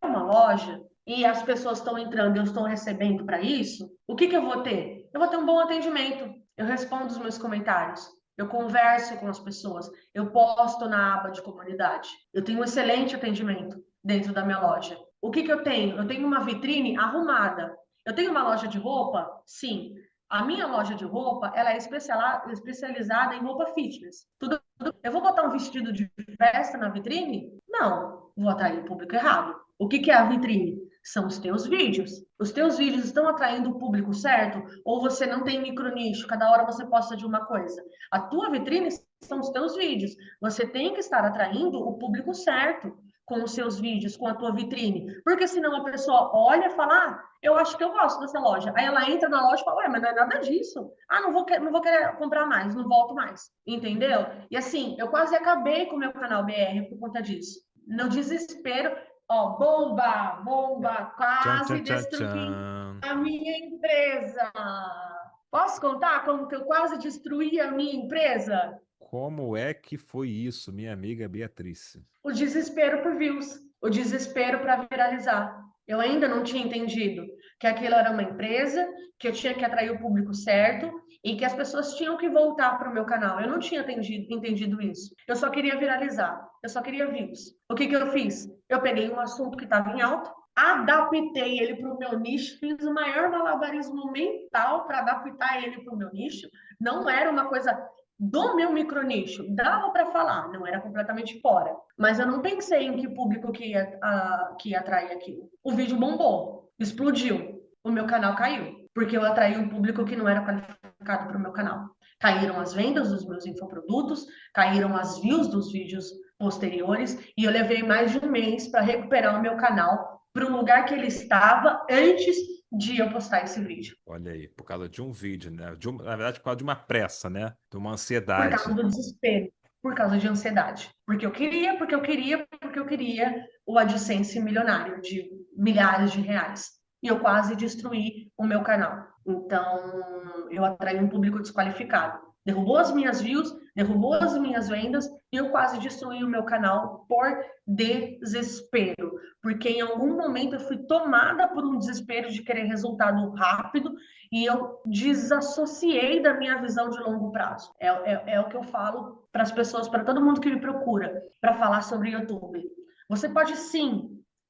uma loja e as pessoas estão entrando e eu estou recebendo para isso, o que eu vou ter? Eu vou ter um bom atendimento. Eu respondo os meus comentários. Eu converso com as pessoas. Eu posto na aba de comunidade. Eu tenho um excelente atendimento dentro da minha loja. O que eu tenho? Eu tenho uma vitrine arrumada. Eu tenho uma loja de roupa? Sim. A minha loja de roupa, ela é especializada em roupa fitness. Eu vou botar um vestido de festa na vitrine? Não, vou atrair o público errado. O que é a vitrine? São os teus vídeos. Os teus vídeos estão atraindo o público certo? Ou você não tem micronicho? Cada hora você posta de uma coisa. A tua vitrine são os teus vídeos. Você tem que estar atraindo o público certo com os seus vídeos, com a tua vitrine. Porque senão a pessoa olha e fala, eu acho que eu gosto dessa loja. Aí ela entra na loja e fala, ué, mas não é nada disso. Não vou querer comprar mais, não volto mais. Entendeu? E assim, eu quase acabei com o meu canal BR por conta disso. No desespero, ó, bomba, bomba, Tchan, quase tchan, tchan, destruí tchan. a minha empresa. Posso contar como que eu quase destruí a minha empresa? Como é que foi isso, minha amiga Beatriz? O desespero por views, o desespero para viralizar. Eu ainda não tinha entendido que aquilo era uma empresa, que eu tinha que atrair o público certo e que as pessoas tinham que voltar para o meu canal. Eu não tinha entendido isso. Eu só queria viralizar, eu só queria views. O que eu fiz? Eu peguei um assunto que estava em alta, adaptei ele para o meu nicho, fiz o maior malabarismo mental para adaptar ele para o meu nicho. Não era uma coisa do meu micronicho, dava para falar, não era completamente fora. Mas eu não pensei em que público que ia atrair aquilo. O vídeo bombou, explodiu, o meu canal caiu, porque eu atraí um público que não era qualificado para o meu canal. Caíram as vendas dos meus infoprodutos, caíram as views dos vídeos posteriores, e eu levei mais de um mês para recuperar o meu canal para o lugar que ele estava antes de eu postar esse vídeo. Olha aí, por causa de um vídeo, né? Na verdade, por causa de uma pressa, né? De uma Por causa ansiedade. do desespero, por causa de ansiedade. Porque eu queria o AdSense milionário de milhares de reais. E eu quase destruí o meu canal. Então, eu atraí um público desqualificado. Derrubou as minhas views, derrubou as minhas vendas e eu quase destruí o meu canal por desespero. Porque em algum momento eu fui tomada por um desespero de querer resultado rápido e eu desassociei da minha visão de longo prazo. É o que eu falo para as pessoas, para todo mundo que me procura, para falar sobre YouTube. Você pode sim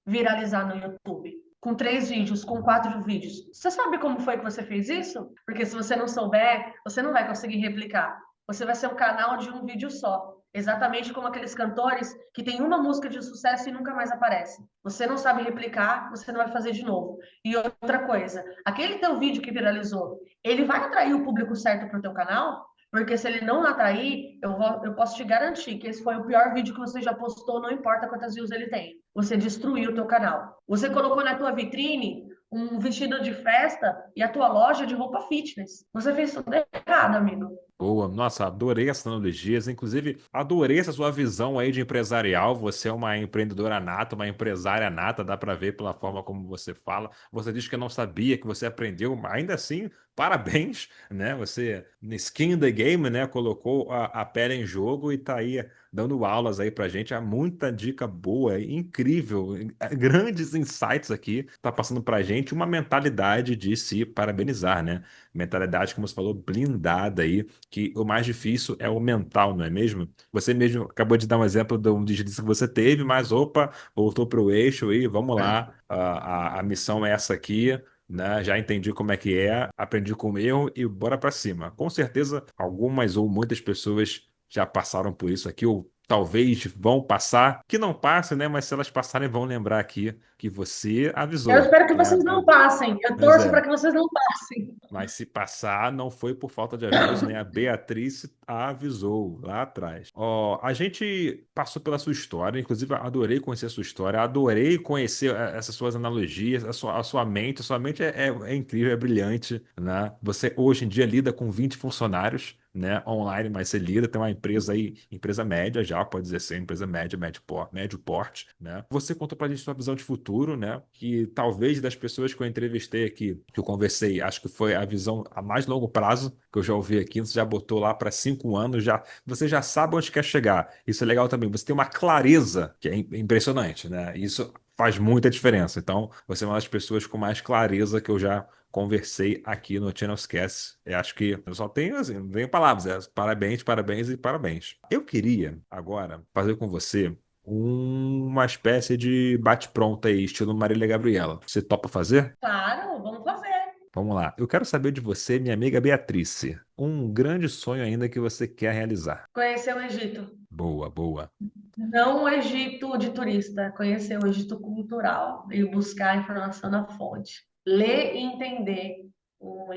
viralizar no YouTube. Com 3 vídeos, com 4 vídeos. Você sabe como foi que você fez isso? Porque se você não souber, você não vai conseguir replicar. Você vai ser um canal de um vídeo só. Exatamente como aqueles cantores que tem uma música de sucesso e nunca mais aparece. Você não sabe replicar, você não vai fazer de novo. E outra coisa, aquele teu vídeo que viralizou, ele vai atrair o público certo para o teu canal? Porque se ele não atrair, eu posso te garantir que esse foi o pior vídeo que você já postou, não importa quantas views ele tem. Você destruiu o teu canal. Você colocou na tua vitrine um vestido de festa e a tua loja de roupa fitness. Você fez tudo errado, amigo. Boa, nossa, adorei essas analogias. Inclusive, adorei essa sua visão aí de empresarial. Você é uma empreendedora nata, uma empresária nata, dá para ver pela forma como você fala. Você diz que não sabia, que você aprendeu, mas ainda assim, parabéns, né? Você, skin in the game, né? Colocou a pele em jogo e tá aí dando aulas aí pra gente. Há muita dica boa, incrível, grandes insights aqui. Tá passando pra gente uma mentalidade de se parabenizar, né? Mentalidade, como você falou, blindada aí, que o mais difícil é o mental, não é mesmo? Você mesmo acabou de dar um exemplo de um deslize que você teve, mas opa, voltou para o eixo e vamos lá, a missão é essa aqui, né? Já entendi como é que é, aprendi com o erro e bora para cima. Com certeza, algumas ou muitas pessoas já passaram por isso aqui, ou talvez vão passar, que não passem, né? Mas se elas passarem, vão lembrar aqui que você Eu avisou, espero que né? vocês não passem. Eu Pois torço para é. que vocês não passem. Mas se passar, não foi por falta de aviso, né? A Beatriz avisou lá atrás. Ó, a gente passou pela sua história, inclusive adorei conhecer a sua história, adorei conhecer essas suas analogias, a sua mente. A sua mente é incrível, é brilhante, né? Você hoje em dia lida com 20 funcionários, né? Online, mas você lida, tem uma empresa aí, empresa média já, pode dizer assim, empresa média, médio porte, né? Você contou pra gente sua visão de futuro, né? Que talvez das pessoas que eu entrevistei aqui, que eu conversei, acho que foi a visão a mais longo prazo que eu já ouvi aqui. Você já botou lá para 5 anos, já você já sabe onde quer chegar. Isso é legal também. Você tem uma clareza que é impressionante, né? Isso faz muita diferença. Então, você é uma das pessoas com mais clareza que eu já conversei aqui no Channelscast. Eu acho que eu só tenho, assim, não tenho palavras. Parabéns, parabéns e parabéns. Eu queria agora fazer com você uma espécie de bate-pronto aí, estilo Marília Gabriela. Você topa fazer? Claro, vamos fazer. Vamos lá. Eu quero saber de você, minha amiga Beatrice, um grande sonho ainda que você quer realizar. Conhecer o Egito. Boa, boa. Não o Egito de turista, conhecer o Egito cultural e buscar informação na fonte. Ler e entender o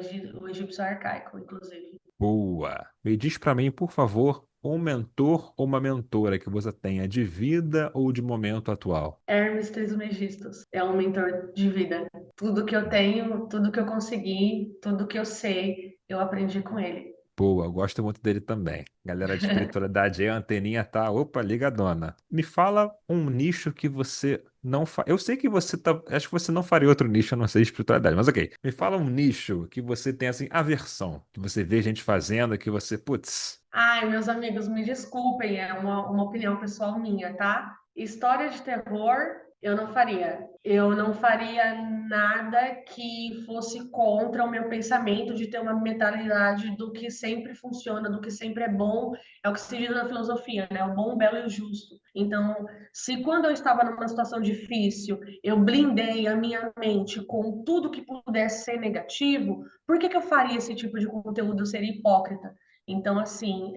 egípcio arcaico, inclusive. Boa. Me diz pra mim, por favor, um mentor ou uma mentora que você tenha de vida ou de momento atual. Hermes Trismegistus é um mentor de vida. Tudo que eu tenho, tudo que eu consegui, tudo que eu sei, eu aprendi com ele. Boa, eu gosto muito dele também. Galera de espiritualidade aí, a anteninha tá, opa, ligadona. Me fala um nicho que você não faz. Eu sei que você tá. Acho que você não faria outro nicho, a não ser espiritualidade, mas ok. Me fala um nicho que você tem, assim, aversão. Que você vê gente fazendo, que você, putz. Ai, meus amigos, me desculpem, é uma opinião pessoal minha, tá? História de terror, eu não faria. Eu não faria nada que fosse contra o meu pensamento de ter uma mentalidade do que sempre funciona, do que sempre é bom. É o que se diz na filosofia, né? O bom, o belo e o justo. Então, se quando eu estava numa situação difícil, eu blindei a minha mente com tudo que pudesse ser negativo, por que que eu faria esse tipo de conteúdo? Eu seria hipócrita. Então, assim,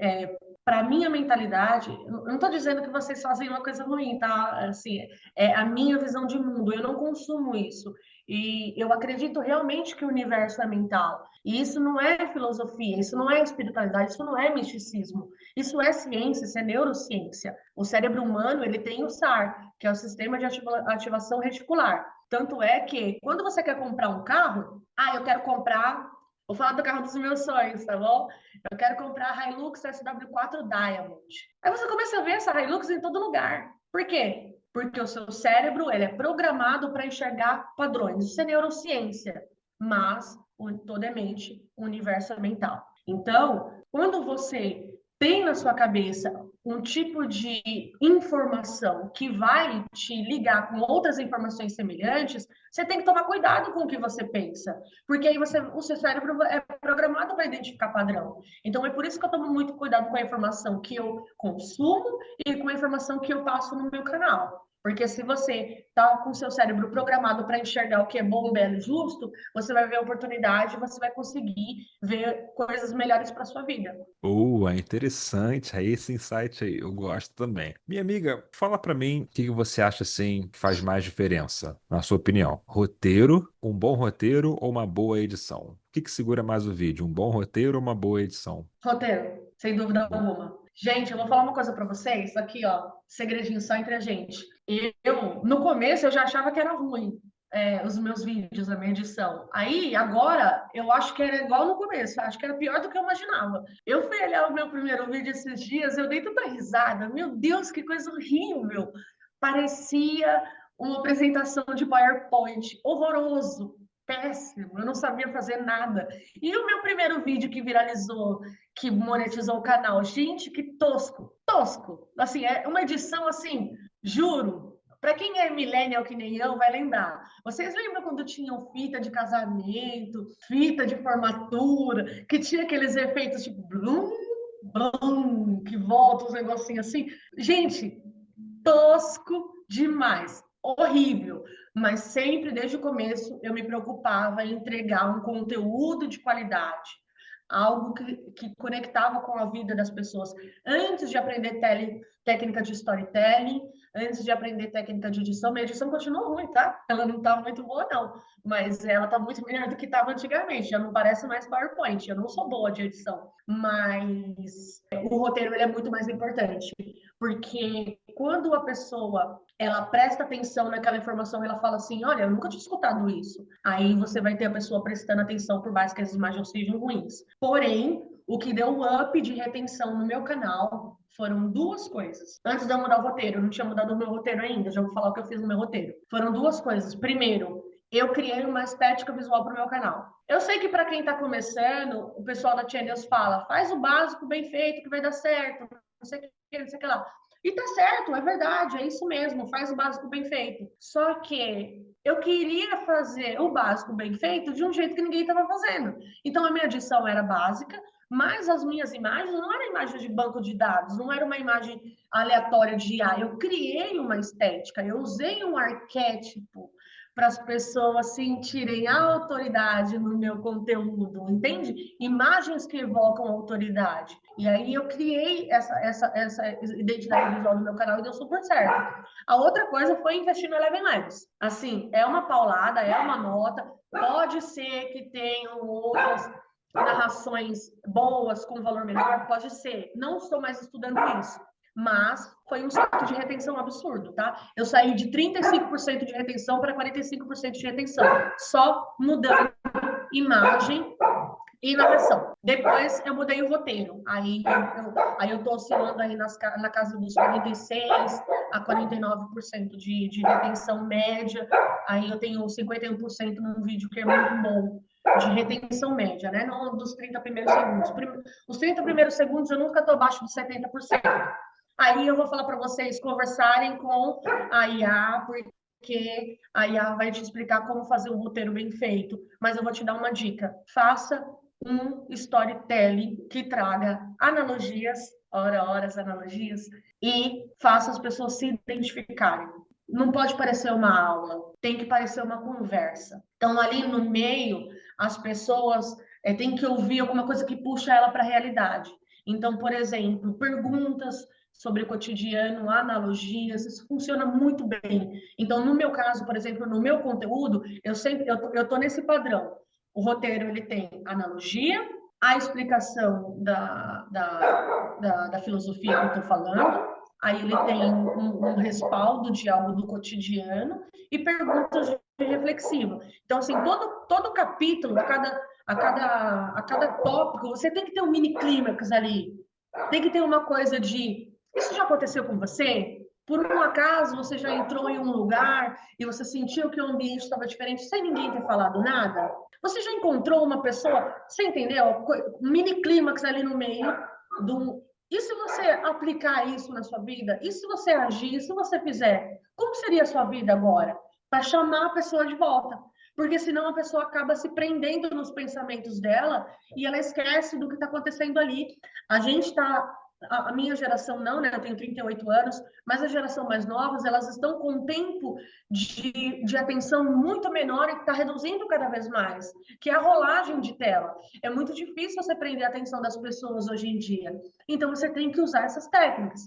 para minha mentalidade, eu não estou dizendo que vocês fazem uma coisa ruim, tá? Assim, é a minha visão de mundo, eu não consumo isso. E eu acredito realmente que o universo é mental. E isso não é filosofia, isso não é espiritualidade, isso não é misticismo. Isso é ciência, isso é neurociência. O cérebro humano, ele tem o SAR, que é o sistema de ativação reticular. Tanto é que, quando você quer comprar um carro, eu quero comprar. Vou falar do carro dos meus sonhos, tá bom? Eu quero comprar a Hilux SW4 Diamond. Aí você começa a ver essa Hilux em todo lugar. Por quê? Porque o seu cérebro ele é programado para enxergar padrões. Isso é neurociência, mas toda é mente, o universo é mental. Então, quando você tem na sua cabeça um tipo de informação que vai te ligar com outras informações semelhantes, você tem que tomar cuidado com o que você pensa, porque aí o seu cérebro é programado para identificar padrão. Então é por isso que eu tomo muito cuidado com a informação que eu consumo e com a informação que eu passo no meu canal. Porque se você tá com o seu cérebro programado para enxergar o que é bom, belo e justo, você vai ver a oportunidade, você vai conseguir ver coisas melhores para sua vida. Boa, interessante. Aí esse insight aí, eu gosto também. Minha amiga, fala pra mim o que que você acha assim que faz mais diferença, na sua opinião? Roteiro, um bom roteiro ou uma boa edição? O que que segura mais o vídeo, um bom roteiro ou uma boa edição? Roteiro, sem dúvida Boa. alguma. Gente, eu vou falar uma coisa para vocês, aqui, ó, segredinho só entre a gente. No começo, eu já achava que era ruim, os meus vídeos, a minha edição. Aí, agora, eu acho que era igual no começo, acho que era pior do que eu imaginava. Eu fui olhar o meu primeiro vídeo esses dias, eu dei tanta risada. Meu Deus, que coisa horrível! Parecia uma apresentação de PowerPoint, horroroso, péssimo, eu não sabia fazer nada. E o meu primeiro vídeo que viralizou, que monetizou o canal, gente, que tosco, tosco. Assim, é uma edição assim, juro. Para quem é millennial que nem eu, vai lembrar. Vocês lembram quando tinham fita de casamento, fita de formatura, que tinha aqueles efeitos tipo blum, blum, que volta, uns negocinhos assim? Gente, tosco demais, horrível. Mas sempre, desde o começo, eu me preocupava em entregar um conteúdo de qualidade, algo que conectava com a vida das pessoas. Antes de aprender técnica de storytelling, antes de aprender técnica de edição, minha edição continua ruim, tá? Ela não tá muito boa, não. Mas ela tá muito melhor do que estava antigamente. Já não parece mais PowerPoint. Eu não sou boa de edição. Mas o roteiro ele é muito mais importante. Porque quando a pessoa ela presta atenção naquela informação, ela fala assim, olha, eu nunca tinha escutado isso. Aí você vai ter a pessoa prestando atenção, por mais que as imagens sejam ruins. Porém, o que deu up de retenção no meu canal foram duas coisas. Antes de eu mudar o roteiro, eu não tinha mudado o meu roteiro ainda, já vou falar o que eu fiz no meu roteiro. Foram duas coisas. Primeiro, eu criei uma estética visual para o meu canal. Eu sei que para quem está começando, o pessoal da Channels fala, faz o básico bem feito que vai dar certo, não sei o que, não sei o que lá. E tá certo, é verdade, é isso mesmo, faz o básico bem feito. Só que eu queria fazer o básico bem feito de um jeito que ninguém estava fazendo. Então a minha edição era básica, mas as minhas imagens não eram imagens de banco de dados, não era uma imagem aleatória de IA. Eu criei uma estética, eu usei um arquétipo para as pessoas sentirem a autoridade no meu conteúdo, entende? Imagens que evocam autoridade. E aí eu criei essa identidade visual do meu canal e deu super certo. A outra coisa foi investir no Eleven Labs. Assim, é uma paulada, é uma nota, pode ser que tenham outras narrações boas com valor menor, pode ser. Não estou mais estudando isso. Mas foi um salto de retenção absurdo, tá? Eu saí de 35% de retenção para 45% de retenção, só mudando imagem e narração. Depois eu mudei o roteiro. Aí eu tô oscilando aí na casa dos 46 a 49% de retenção média. Aí eu tenho 51% num vídeo que é muito bom de retenção média, né? Não dos 30 primeiros segundos. Os 30 primeiros segundos eu nunca tô abaixo de 70%. Aí eu vou falar para vocês conversarem com a IA, porque a IA vai te explicar como fazer um roteiro bem feito. Mas eu vou te dar uma dica: faça um storytelling que traga analogias, horas analogias, e faça as pessoas se identificarem. Não pode parecer uma aula, tem que parecer uma conversa. Então, ali no meio, as pessoas têm que ouvir alguma coisa que puxa ela para a realidade. Então, por exemplo, perguntas sobre o cotidiano, analogias, isso funciona muito bem. Então, no meu caso, por exemplo, no meu conteúdo, eu tô nesse padrão. O roteiro ele tem analogia, a explicação da filosofia que eu estou falando, aí ele tem um respaldo de algo do cotidiano e perguntas de reflexivo. Então, assim, todo capítulo, a cada tópico, você tem que ter um mini clímax ali. Tem que ter uma coisa de isso já aconteceu com você? Por um acaso você já entrou em um lugar e você sentiu que o ambiente estava diferente sem ninguém ter falado nada? Você já encontrou uma pessoa, você entendeu? Um mini clímax ali no meio do. E se você aplicar isso na sua vida? E se você agir? E se você fizer? Como seria a sua vida agora? Para chamar a pessoa de volta. Porque senão a pessoa acaba se prendendo nos pensamentos dela e ela esquece do que está acontecendo ali. A gente está a minha geração não, né? Eu tenho 38 anos, mas a geração mais novas, elas estão com um tempo de atenção muito menor e que está reduzindo cada vez mais, que é a rolagem de tela. É muito difícil você prender a atenção das pessoas hoje em dia. Então, você tem que usar essas técnicas.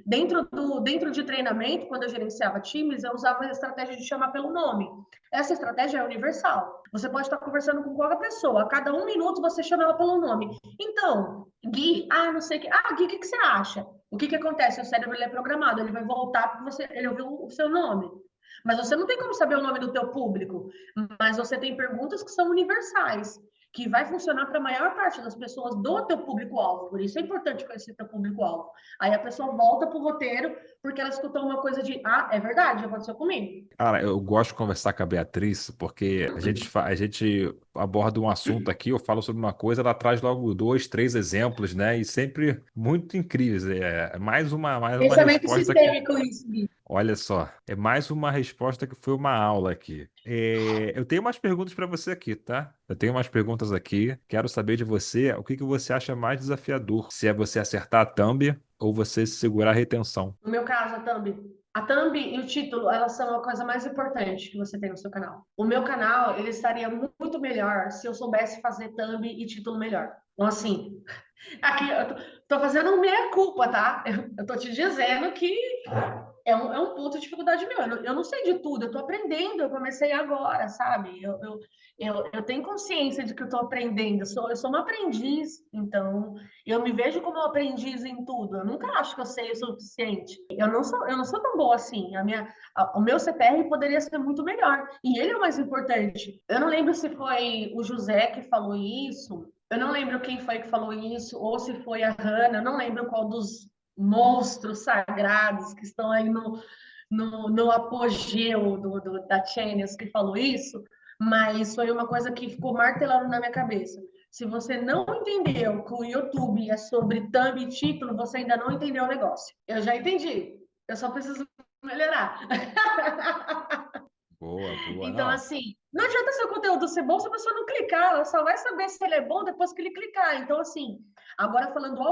Dentro de treinamento, quando eu gerenciava times, eu usava a estratégia de chamar pelo nome. Essa estratégia é universal. Você pode estar conversando com qualquer pessoa, a cada 1 minuto você chama ela pelo nome. Então, Gui, não sei o que. Gui, o que você acha? O que acontece? O cérebro ele é programado, ele vai voltar porque ele ouviu o seu nome. Mas você não tem como saber o nome do teu público. Mas você tem perguntas que são universais, que vai funcionar para a maior parte das pessoas do teu público-alvo. Por isso é importante conhecer teu público-alvo. Aí a pessoa volta para o roteiro porque ela escutou uma coisa de, é verdade, aconteceu comigo. Cara, eu gosto de conversar com a Beatriz porque a gente aborda um assunto aqui, eu falo sobre uma coisa, ela traz logo dois, três exemplos, né? E sempre muito incríveis. É mais uma Pensamento resposta que, sistêmico isso, Gui. olha só, é mais uma resposta que foi uma aula aqui. Eu tenho umas perguntas para você aqui, tá? Eu tenho umas perguntas aqui. Quero saber de você o que que você acha mais desafiador. Se é você acertar a thumb ou você segurar a retenção. No meu caso, a thumb. A thumb e o título, elas são a coisa mais importante que você tem no seu canal. O meu canal, ele estaria muito melhor se eu soubesse fazer thumb e título melhor. Então, assim, aqui eu tô fazendo um meia-culpa, tá? Eu tô te dizendo que é um ponto de dificuldade meu. Eu não sei de tudo, eu tô aprendendo, eu comecei agora, sabe? Eu tenho consciência de que eu tô aprendendo, eu sou uma aprendiz, então eu me vejo como um aprendiz em tudo. Eu nunca acho que eu sei o suficiente. Eu não sou tão boa assim. O meu CPR poderia ser muito melhor, e ele é o mais importante. Eu não lembro se foi o José que falou isso, eu não lembro quem foi que falou isso, ou se foi a Hannah, eu não lembro qual dos monstros sagrados que estão aí no apogeu da Channels que falou isso, mas foi uma coisa que ficou martelando na minha cabeça. Se você não entendeu que o YouTube é sobre thumb e título, você ainda não entendeu o negócio. Eu já entendi. Eu só preciso melhorar. Boa, boa. Então, Não, assim, não adianta seu conteúdo ser bom se a pessoa não clicar, ela só vai saber se ele é bom depois que ele clicar. Então, assim, agora falando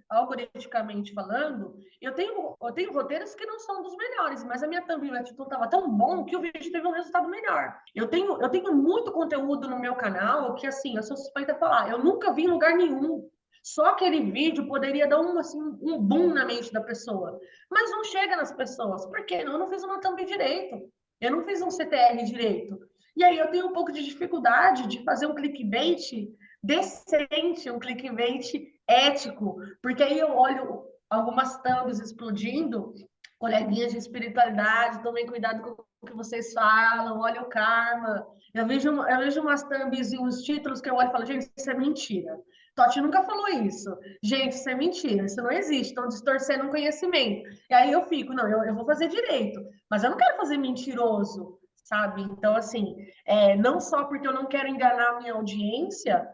algoritmicamente falando, eu tenho roteiros que não são dos melhores, mas a minha thumbnail estava tão bom que o vídeo teve um resultado melhor. Eu tenho muito conteúdo no meu canal que, assim, eu sou suspeita a falar, eu nunca vi em lugar nenhum. Só aquele vídeo poderia dar assim, um boom na mente da pessoa. Mas não chega nas pessoas. Por quê? Eu não fiz uma thumb direito. Eu não fiz um CTR direito. E aí eu tenho um pouco de dificuldade de fazer um clickbait decente, um clickbait ético, porque aí eu olho algumas thumbs explodindo, coleguinhas de espiritualidade, tomem cuidado com o que vocês falam, olha o karma. Eu vejo umas thumbs e uns títulos que eu olho e falo, gente, isso é mentira. Totti nunca falou isso. Gente, isso é mentira, isso não existe. Estão distorcendo um conhecimento. E aí eu fico, não, eu vou fazer direito, mas eu não quero fazer mentiroso, sabe? Então, assim, não só porque eu não quero enganar a minha audiência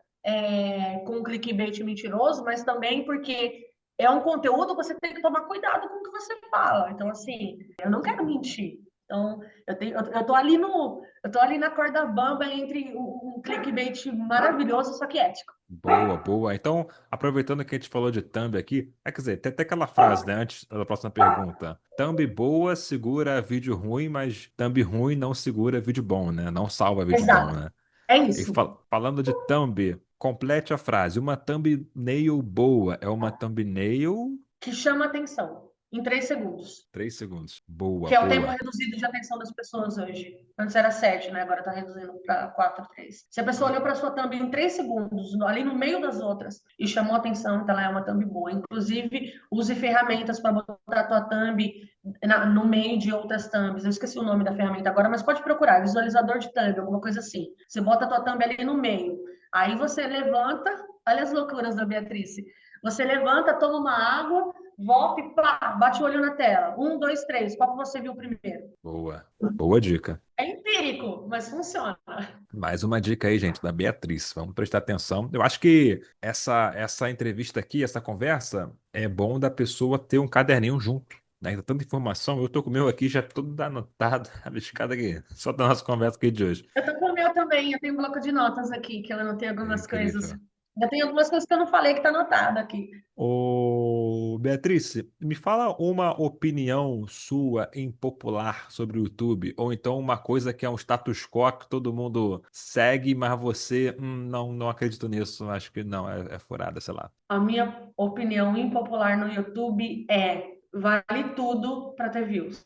com um clickbait mentiroso, mas também porque é um conteúdo que você tem que tomar cuidado com o que você fala. Então, assim, eu não quero mentir. Então, eu tô ali na corda bamba entre um clickbait maravilhoso, só que ético. boa, boa. Então, aproveitando que a gente falou de thumb aqui, quer dizer, tem até aquela frase, né, antes da próxima pergunta. Thumb boa segura vídeo ruim, mas thumb ruim não segura vídeo bom, né? Não salva vídeo bom, Exato. né? É E isso. falando de thumb, complete a frase. Uma thumbnail boa é uma thumbnail. Que chama atenção em 3 segundos. 3 segundos. Boa, Que é o tempo boa. reduzido de atenção das pessoas hoje. Antes era 7, né? Agora está reduzindo para 4, 3. Se a pessoa olhou para sua thumb em 3 segundos, ali no meio das outras, e chamou atenção, então ela é uma thumb boa. Inclusive, use ferramentas para botar a tua thumb no meio de outras thumbs. Eu esqueci o nome da ferramenta agora, mas pode procurar, visualizador de thumb, alguma coisa assim. Você bota a tua thumb ali no meio. Aí você levanta, olha as loucuras da Beatriz. Você levanta, toma uma água, volta e pá, bate o olho na tela. 1, 2, 3. Qual que você viu primeiro? Boa. Boa dica. É empírico, mas funciona. Mais uma dica aí, gente, da Beatriz. Vamos prestar atenção. Eu acho que essa entrevista aqui, essa conversa, é bom da pessoa ter um caderninho junto, né? Tanta informação. Eu tô com o meu aqui já tudo anotado, rabiscado aqui, só da nossa conversa aqui de hoje. Eu tô com o meu também, eu tenho um bloco de notas aqui, que eu anotei algumas coisas. Incrível. Já tem algumas coisas que eu não falei que tá anotado aqui. Beatriz, me fala uma opinião sua impopular sobre o YouTube, ou então uma coisa que é um status quo que todo mundo segue, mas você, não acredito nisso, acho que não, é furada, sei lá. A minha opinião impopular no YouTube é: vale tudo para ter views.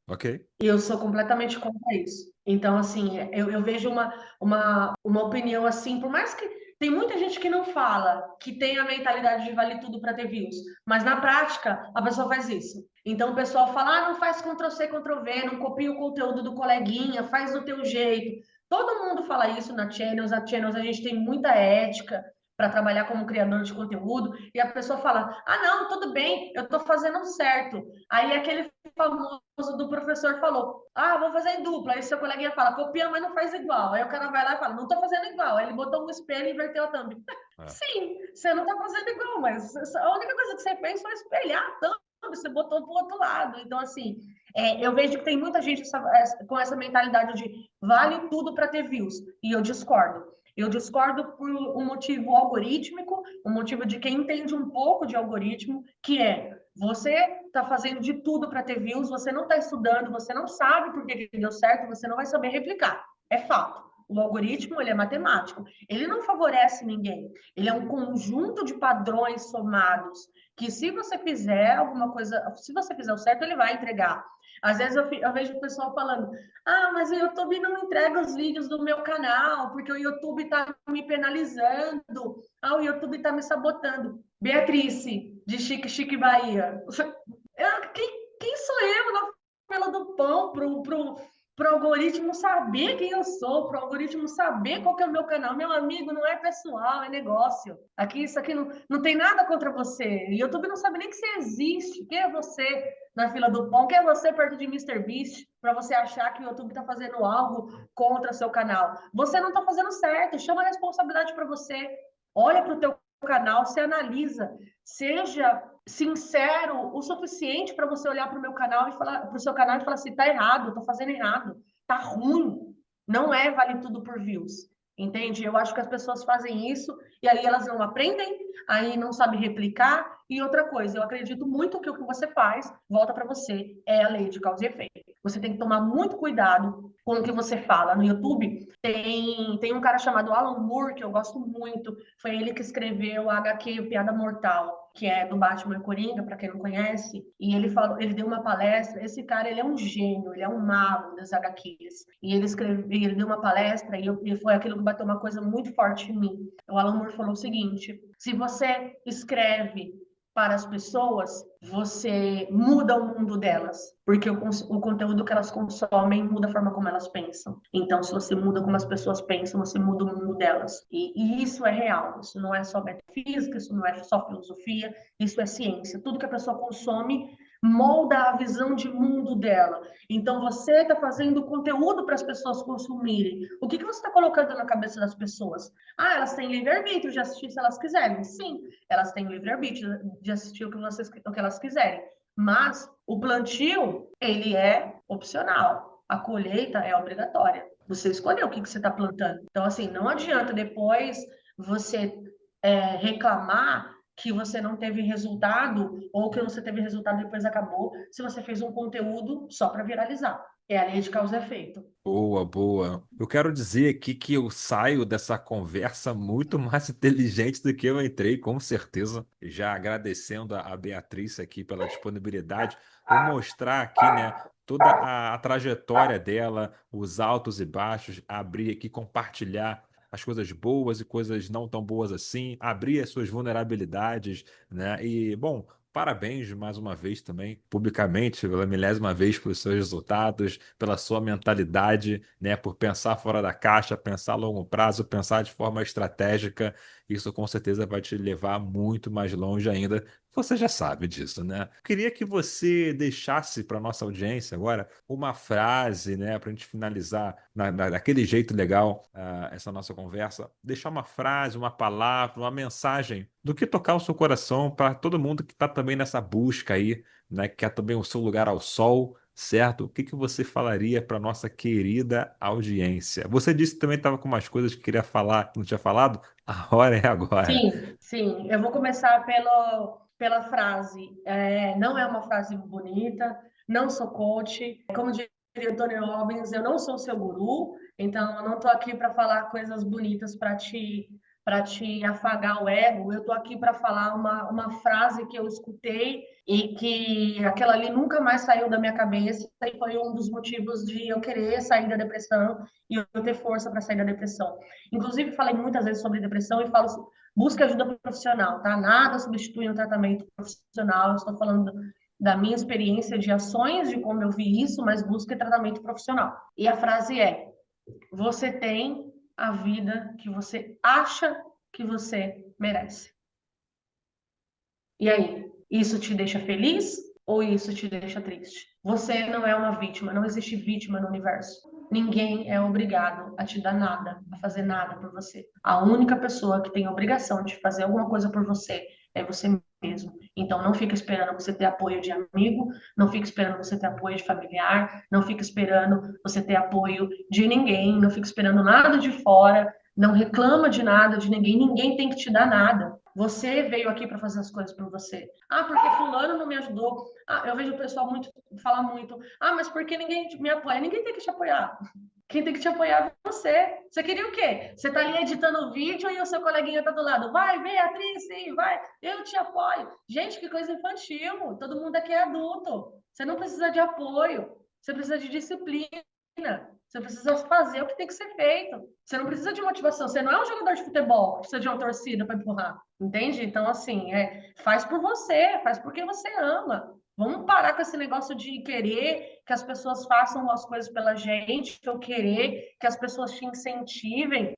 Ok? E eu sou completamente contra isso. Então, assim, eu vejo uma opinião assim, por mais que tem muita gente que não fala, que tem a mentalidade de vale tudo para ter views, mas na prática a pessoa faz isso. Então o pessoal fala, não faz Ctrl+C, Ctrl+V, não copia o conteúdo do coleguinha, faz do teu jeito. Todo mundo fala isso na Channels a gente tem muita ética para trabalhar como criador de conteúdo, e a pessoa fala, não, tudo bem, eu estou fazendo certo. Aí aquele famoso do professor falou: vou fazer em dupla. Aí seu coleguinha fala: copia, mas não faz igual. Aí o cara vai lá e fala: não tô fazendo igual. Aí ele botou um espelho e inverteu a thumb. É. Sim, você não tá fazendo igual, mas a única coisa que você fez foi espelhar a thumb. Você botou pro outro lado. Então, assim, eu vejo que tem muita gente com essa mentalidade de vale tudo para ter views. E eu discordo. Eu discordo por um motivo algorítmico, um motivo de quem entende um pouco de algoritmo, que é você está fazendo de tudo para ter views, você não está estudando, você não sabe por que deu certo, você não vai saber replicar. É fato. O algoritmo, ele é matemático. Ele não favorece ninguém. Ele é um conjunto de padrões somados que se você fizer alguma coisa, se você fizer o certo, ele vai entregar. Às vezes eu vejo o pessoal falando: mas o YouTube não entrega os vídeos do meu canal, porque o YouTube está me penalizando, o YouTube está me sabotando. Beatrice, de Chique Chique Bahia. Quem sou eu na fila do pão pro algoritmo saber quem eu sou, pro algoritmo saber qual que é o meu canal? Meu amigo, não é pessoal, é negócio. Isso aqui não tem nada contra você. O YouTube não sabe nem que você existe. Quem é você na fila do pão? Quem é você perto de MrBeast para você achar que o YouTube está fazendo algo contra seu canal? Você não está fazendo certo. Chama a responsabilidade para você. Olha para o teu canal, se analisa, seja sincero o suficiente para você olhar para o meu canal e falar para o seu canal e falar assim, tá errado, tô fazendo errado, tá ruim, não é vale tudo por views. Entende? Eu acho que as pessoas fazem isso e aí elas não aprendem, aí não sabem replicar. E outra coisa, eu acredito muito que o que você faz, volta para você, é a lei de causa e efeito. Você tem que tomar muito cuidado com o que você fala. No YouTube tem um cara chamado Alan Moore, que eu gosto muito. Foi ele que escreveu a HQ o Piada Mortal, que é do Batman e Coringa, para quem não conhece. E ele deu uma palestra. Esse cara, ele é um gênio, ele é um mago das HQs. E ele deu uma palestra e foi aquilo que bateu uma coisa muito forte em mim. O Alan Moore falou o seguinte: se você escreve para as pessoas, você muda o mundo delas, porque o conteúdo que elas consomem muda a forma como elas pensam. Então, se você muda como as pessoas pensam, você muda o mundo delas. E isso é real, isso não é só metafísica, isso não é só filosofia, isso é ciência. Tudo que a pessoa consome molda a visão de mundo dela. Então, você está fazendo conteúdo para as pessoas consumirem. O que você está colocando na cabeça das pessoas? Elas têm livre-arbítrio de assistir se elas quiserem. Sim, elas têm livre-arbítrio de assistir o que elas quiserem. Mas o plantio, ele é opcional. A colheita é obrigatória. Você escolheu o que você está plantando. Então, assim, não adianta depois você reclamar que você não teve resultado ou que você teve resultado e depois acabou, se você fez um conteúdo só para viralizar. É a lei de causa e efeito. Boa, boa. Eu quero dizer aqui que eu saio dessa conversa muito mais inteligente do que eu entrei, com certeza. Já agradecendo a Beatriz aqui pela disponibilidade. Vou mostrar aqui, né, toda a trajetória dela, os altos e baixos, abrir aqui, compartilhar as coisas boas e coisas não tão boas assim, abrir as suas vulnerabilidades, né? E, bom, parabéns mais uma vez também, publicamente, pela milésima vez, pelos seus resultados, pela sua mentalidade, né? Por pensar fora da caixa, pensar a longo prazo, pensar de forma estratégica. Isso com certeza vai te levar muito mais longe ainda. Você já sabe disso, né? Queria que você deixasse para nossa audiência agora uma frase, né, para a gente finalizar daquele jeito legal, essa nossa conversa. Deixar uma frase, uma palavra, uma mensagem do que tocar o seu coração para todo mundo que está também nessa busca aí, né, que quer também o seu lugar ao sol, certo? O que que você falaria para nossa querida audiência? Você disse que também estava com umas coisas que queria falar, que não tinha falado? A hora é agora. Sim, sim. Eu vou começar pela frase, não é uma frase bonita, não sou coach. Como diria o Tony Robbins, eu não sou seu guru, então eu não estou aqui para falar coisas bonitas para te afagar o ego. Eu estou aqui para falar uma frase que eu escutei e que aquela ali nunca mais saiu da minha cabeça e foi um dos motivos de eu querer sair da depressão e eu ter força para sair da depressão. Inclusive, falei muitas vezes sobre depressão e falo: busque ajuda profissional, tá? Nada substitui um tratamento profissional. Eu estou falando da minha experiência de ações, de como eu vi isso, mas busque tratamento profissional. E a frase é: você tem a vida que você acha que você merece. E aí, isso te deixa feliz ou isso te deixa triste? Você não é uma vítima, não existe vítima no universo. Ninguém é obrigado a te dar nada, a fazer nada por você. A única pessoa que tem a obrigação de fazer alguma coisa por você é você mesmo. Então não fica esperando você ter apoio de amigo, não fica esperando você ter apoio de familiar, não fica esperando você ter apoio de ninguém, não fica esperando nada de fora, não reclama de nada de ninguém, ninguém tem que te dar nada. Você veio aqui para fazer as coisas por você. Ah, porque fulano não me ajudou. Ah, eu vejo o pessoal falar muito. Ah, mas por que ninguém me apoia? Ninguém tem que te apoiar. Quem tem que te apoiar é você. Você queria o quê? Você tá ali editando o vídeo e o seu coleguinha tá do lado. Vai, Beatriz, sim, vai. Eu te apoio. Gente, que coisa infantil. Todo mundo aqui é adulto. Você não precisa de apoio. Você precisa de disciplina. Você precisa fazer o que tem que ser feito. Você não precisa de motivação. Você não é um jogador de futebol que precisa de uma torcida para empurrar. Entende? Então, assim, faz por você, faz porque você ama. Vamos parar com esse negócio de querer que as pessoas façam as coisas pela gente, ou querer que as pessoas te incentivem.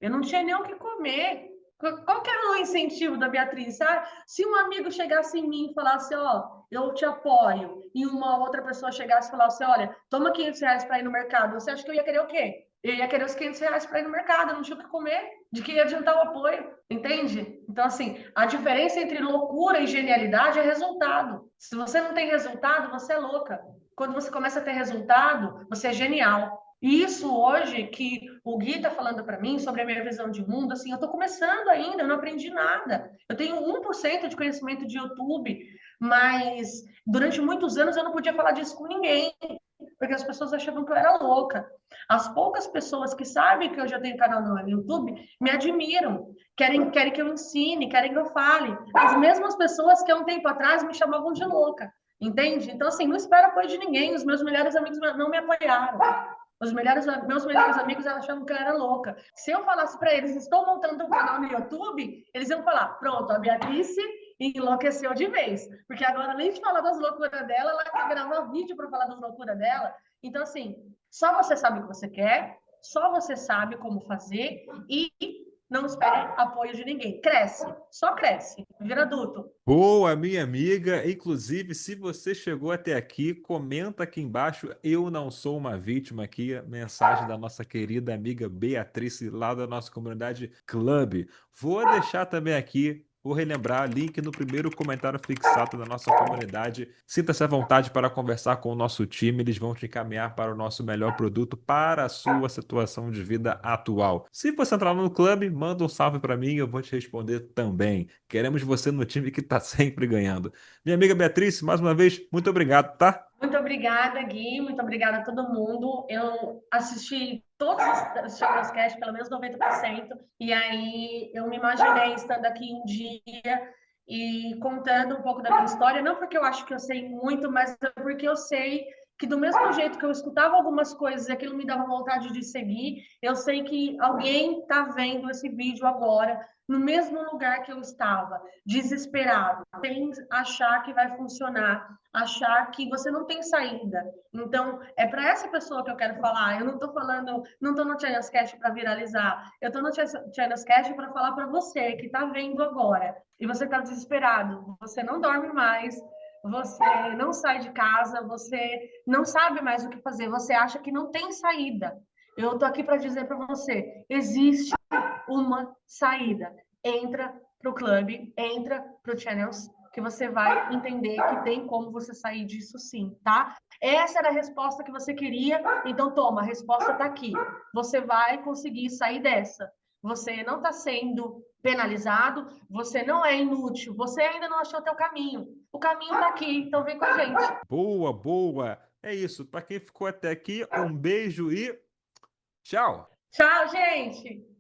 Eu não tinha nem o que comer. Qual que era o incentivo da Beatriz? Sabe? Se um amigo chegasse em mim e falasse: ó, eu te apoio, e uma outra pessoa chegasse e falasse: olha, toma R$ 500 para ir no mercado, você acha que eu ia querer o quê? Eu ia querer os R$ 500 para ir no mercado, eu não tinha o que comer, de que ia adiantar o apoio, entende? Então, assim, a diferença entre loucura e genialidade é resultado. Se você não tem resultado, você é louca. Quando você começa a ter resultado, você é genial. E isso hoje que o Gui está falando para mim sobre a minha visão de mundo, assim, eu estou começando ainda, eu não aprendi nada. Eu tenho 1% de conhecimento de YouTube, mas durante muitos anos eu não podia falar disso com ninguém, porque as pessoas achavam que eu era louca. As poucas pessoas que sabem que eu já tenho canal no YouTube me admiram, querem que eu ensine, querem que eu fale. As mesmas pessoas que há um tempo atrás me chamavam de louca, entende? Então, assim, não espero apoio de ninguém, os meus melhores amigos não me apoiaram. Meus melhores amigos achavam que eu era louca. Se eu falasse para eles, estou montando um canal no YouTube, eles iam falar: pronto, a Beatriz enlouqueceu de vez. Porque agora, além de falar das loucuras dela, ela quer gravar vídeo para falar das loucuras dela. Então, assim, só você sabe o que você quer, só você sabe como fazer e não espere apoio de ninguém. Cresce, só cresce, vira adulto. Boa, minha amiga. Inclusive, se você chegou até aqui, comenta aqui embaixo. Eu não sou uma vítima aqui. Mensagem da nossa querida amiga Beatriz, lá da nossa comunidade Clube. Vou deixar também aqui. Vou relembrar, link no primeiro comentário fixado da nossa comunidade. Sinta-se à vontade para conversar com o nosso time. Eles vão te encaminhar para o nosso melhor produto para a sua situação de vida atual. Se você entrar no clube, manda um salve para mim e eu vou te responder também. Queremos você no time que está sempre ganhando. Minha amiga Beatriz, mais uma vez, muito obrigado, tá? Muito obrigada, Gui. Muito obrigada a todo mundo. Eu assisti todos os Chamascast, pelo menos 90%. E aí eu me imaginei estando aqui um dia e contando um pouco da minha história. Não porque eu acho que eu sei muito, mas porque eu sei que do mesmo jeito que eu escutava algumas coisas e aquilo me dava vontade de seguir, eu sei que alguém está vendo esse vídeo agora no mesmo lugar que eu estava, desesperado, sem achar que vai funcionar, achar que você não tem saída. Então, é para essa pessoa que eu quero falar. Eu não estou falando, não estou no China's Cash para viralizar. Eu estou no China's Cash para falar para você que está vendo agora. E você está desesperado. Você não dorme mais. Você não sai de casa. Você não sabe mais o que fazer. Você acha que não tem saída. Eu estou aqui para dizer para você: existe uma saída. Entra para o clube, entra para o Channels, que você vai entender que tem como você sair disso sim, tá? Essa era a resposta que você queria, então toma, a resposta está aqui. Você vai conseguir sair dessa. você não está sendo penalizado, você não é inútil, você ainda não achou teu caminho. O caminho está aqui, então vem com a gente. Boa, boa. É isso. Para quem ficou até aqui, um beijo e tchau. Tchau, gente!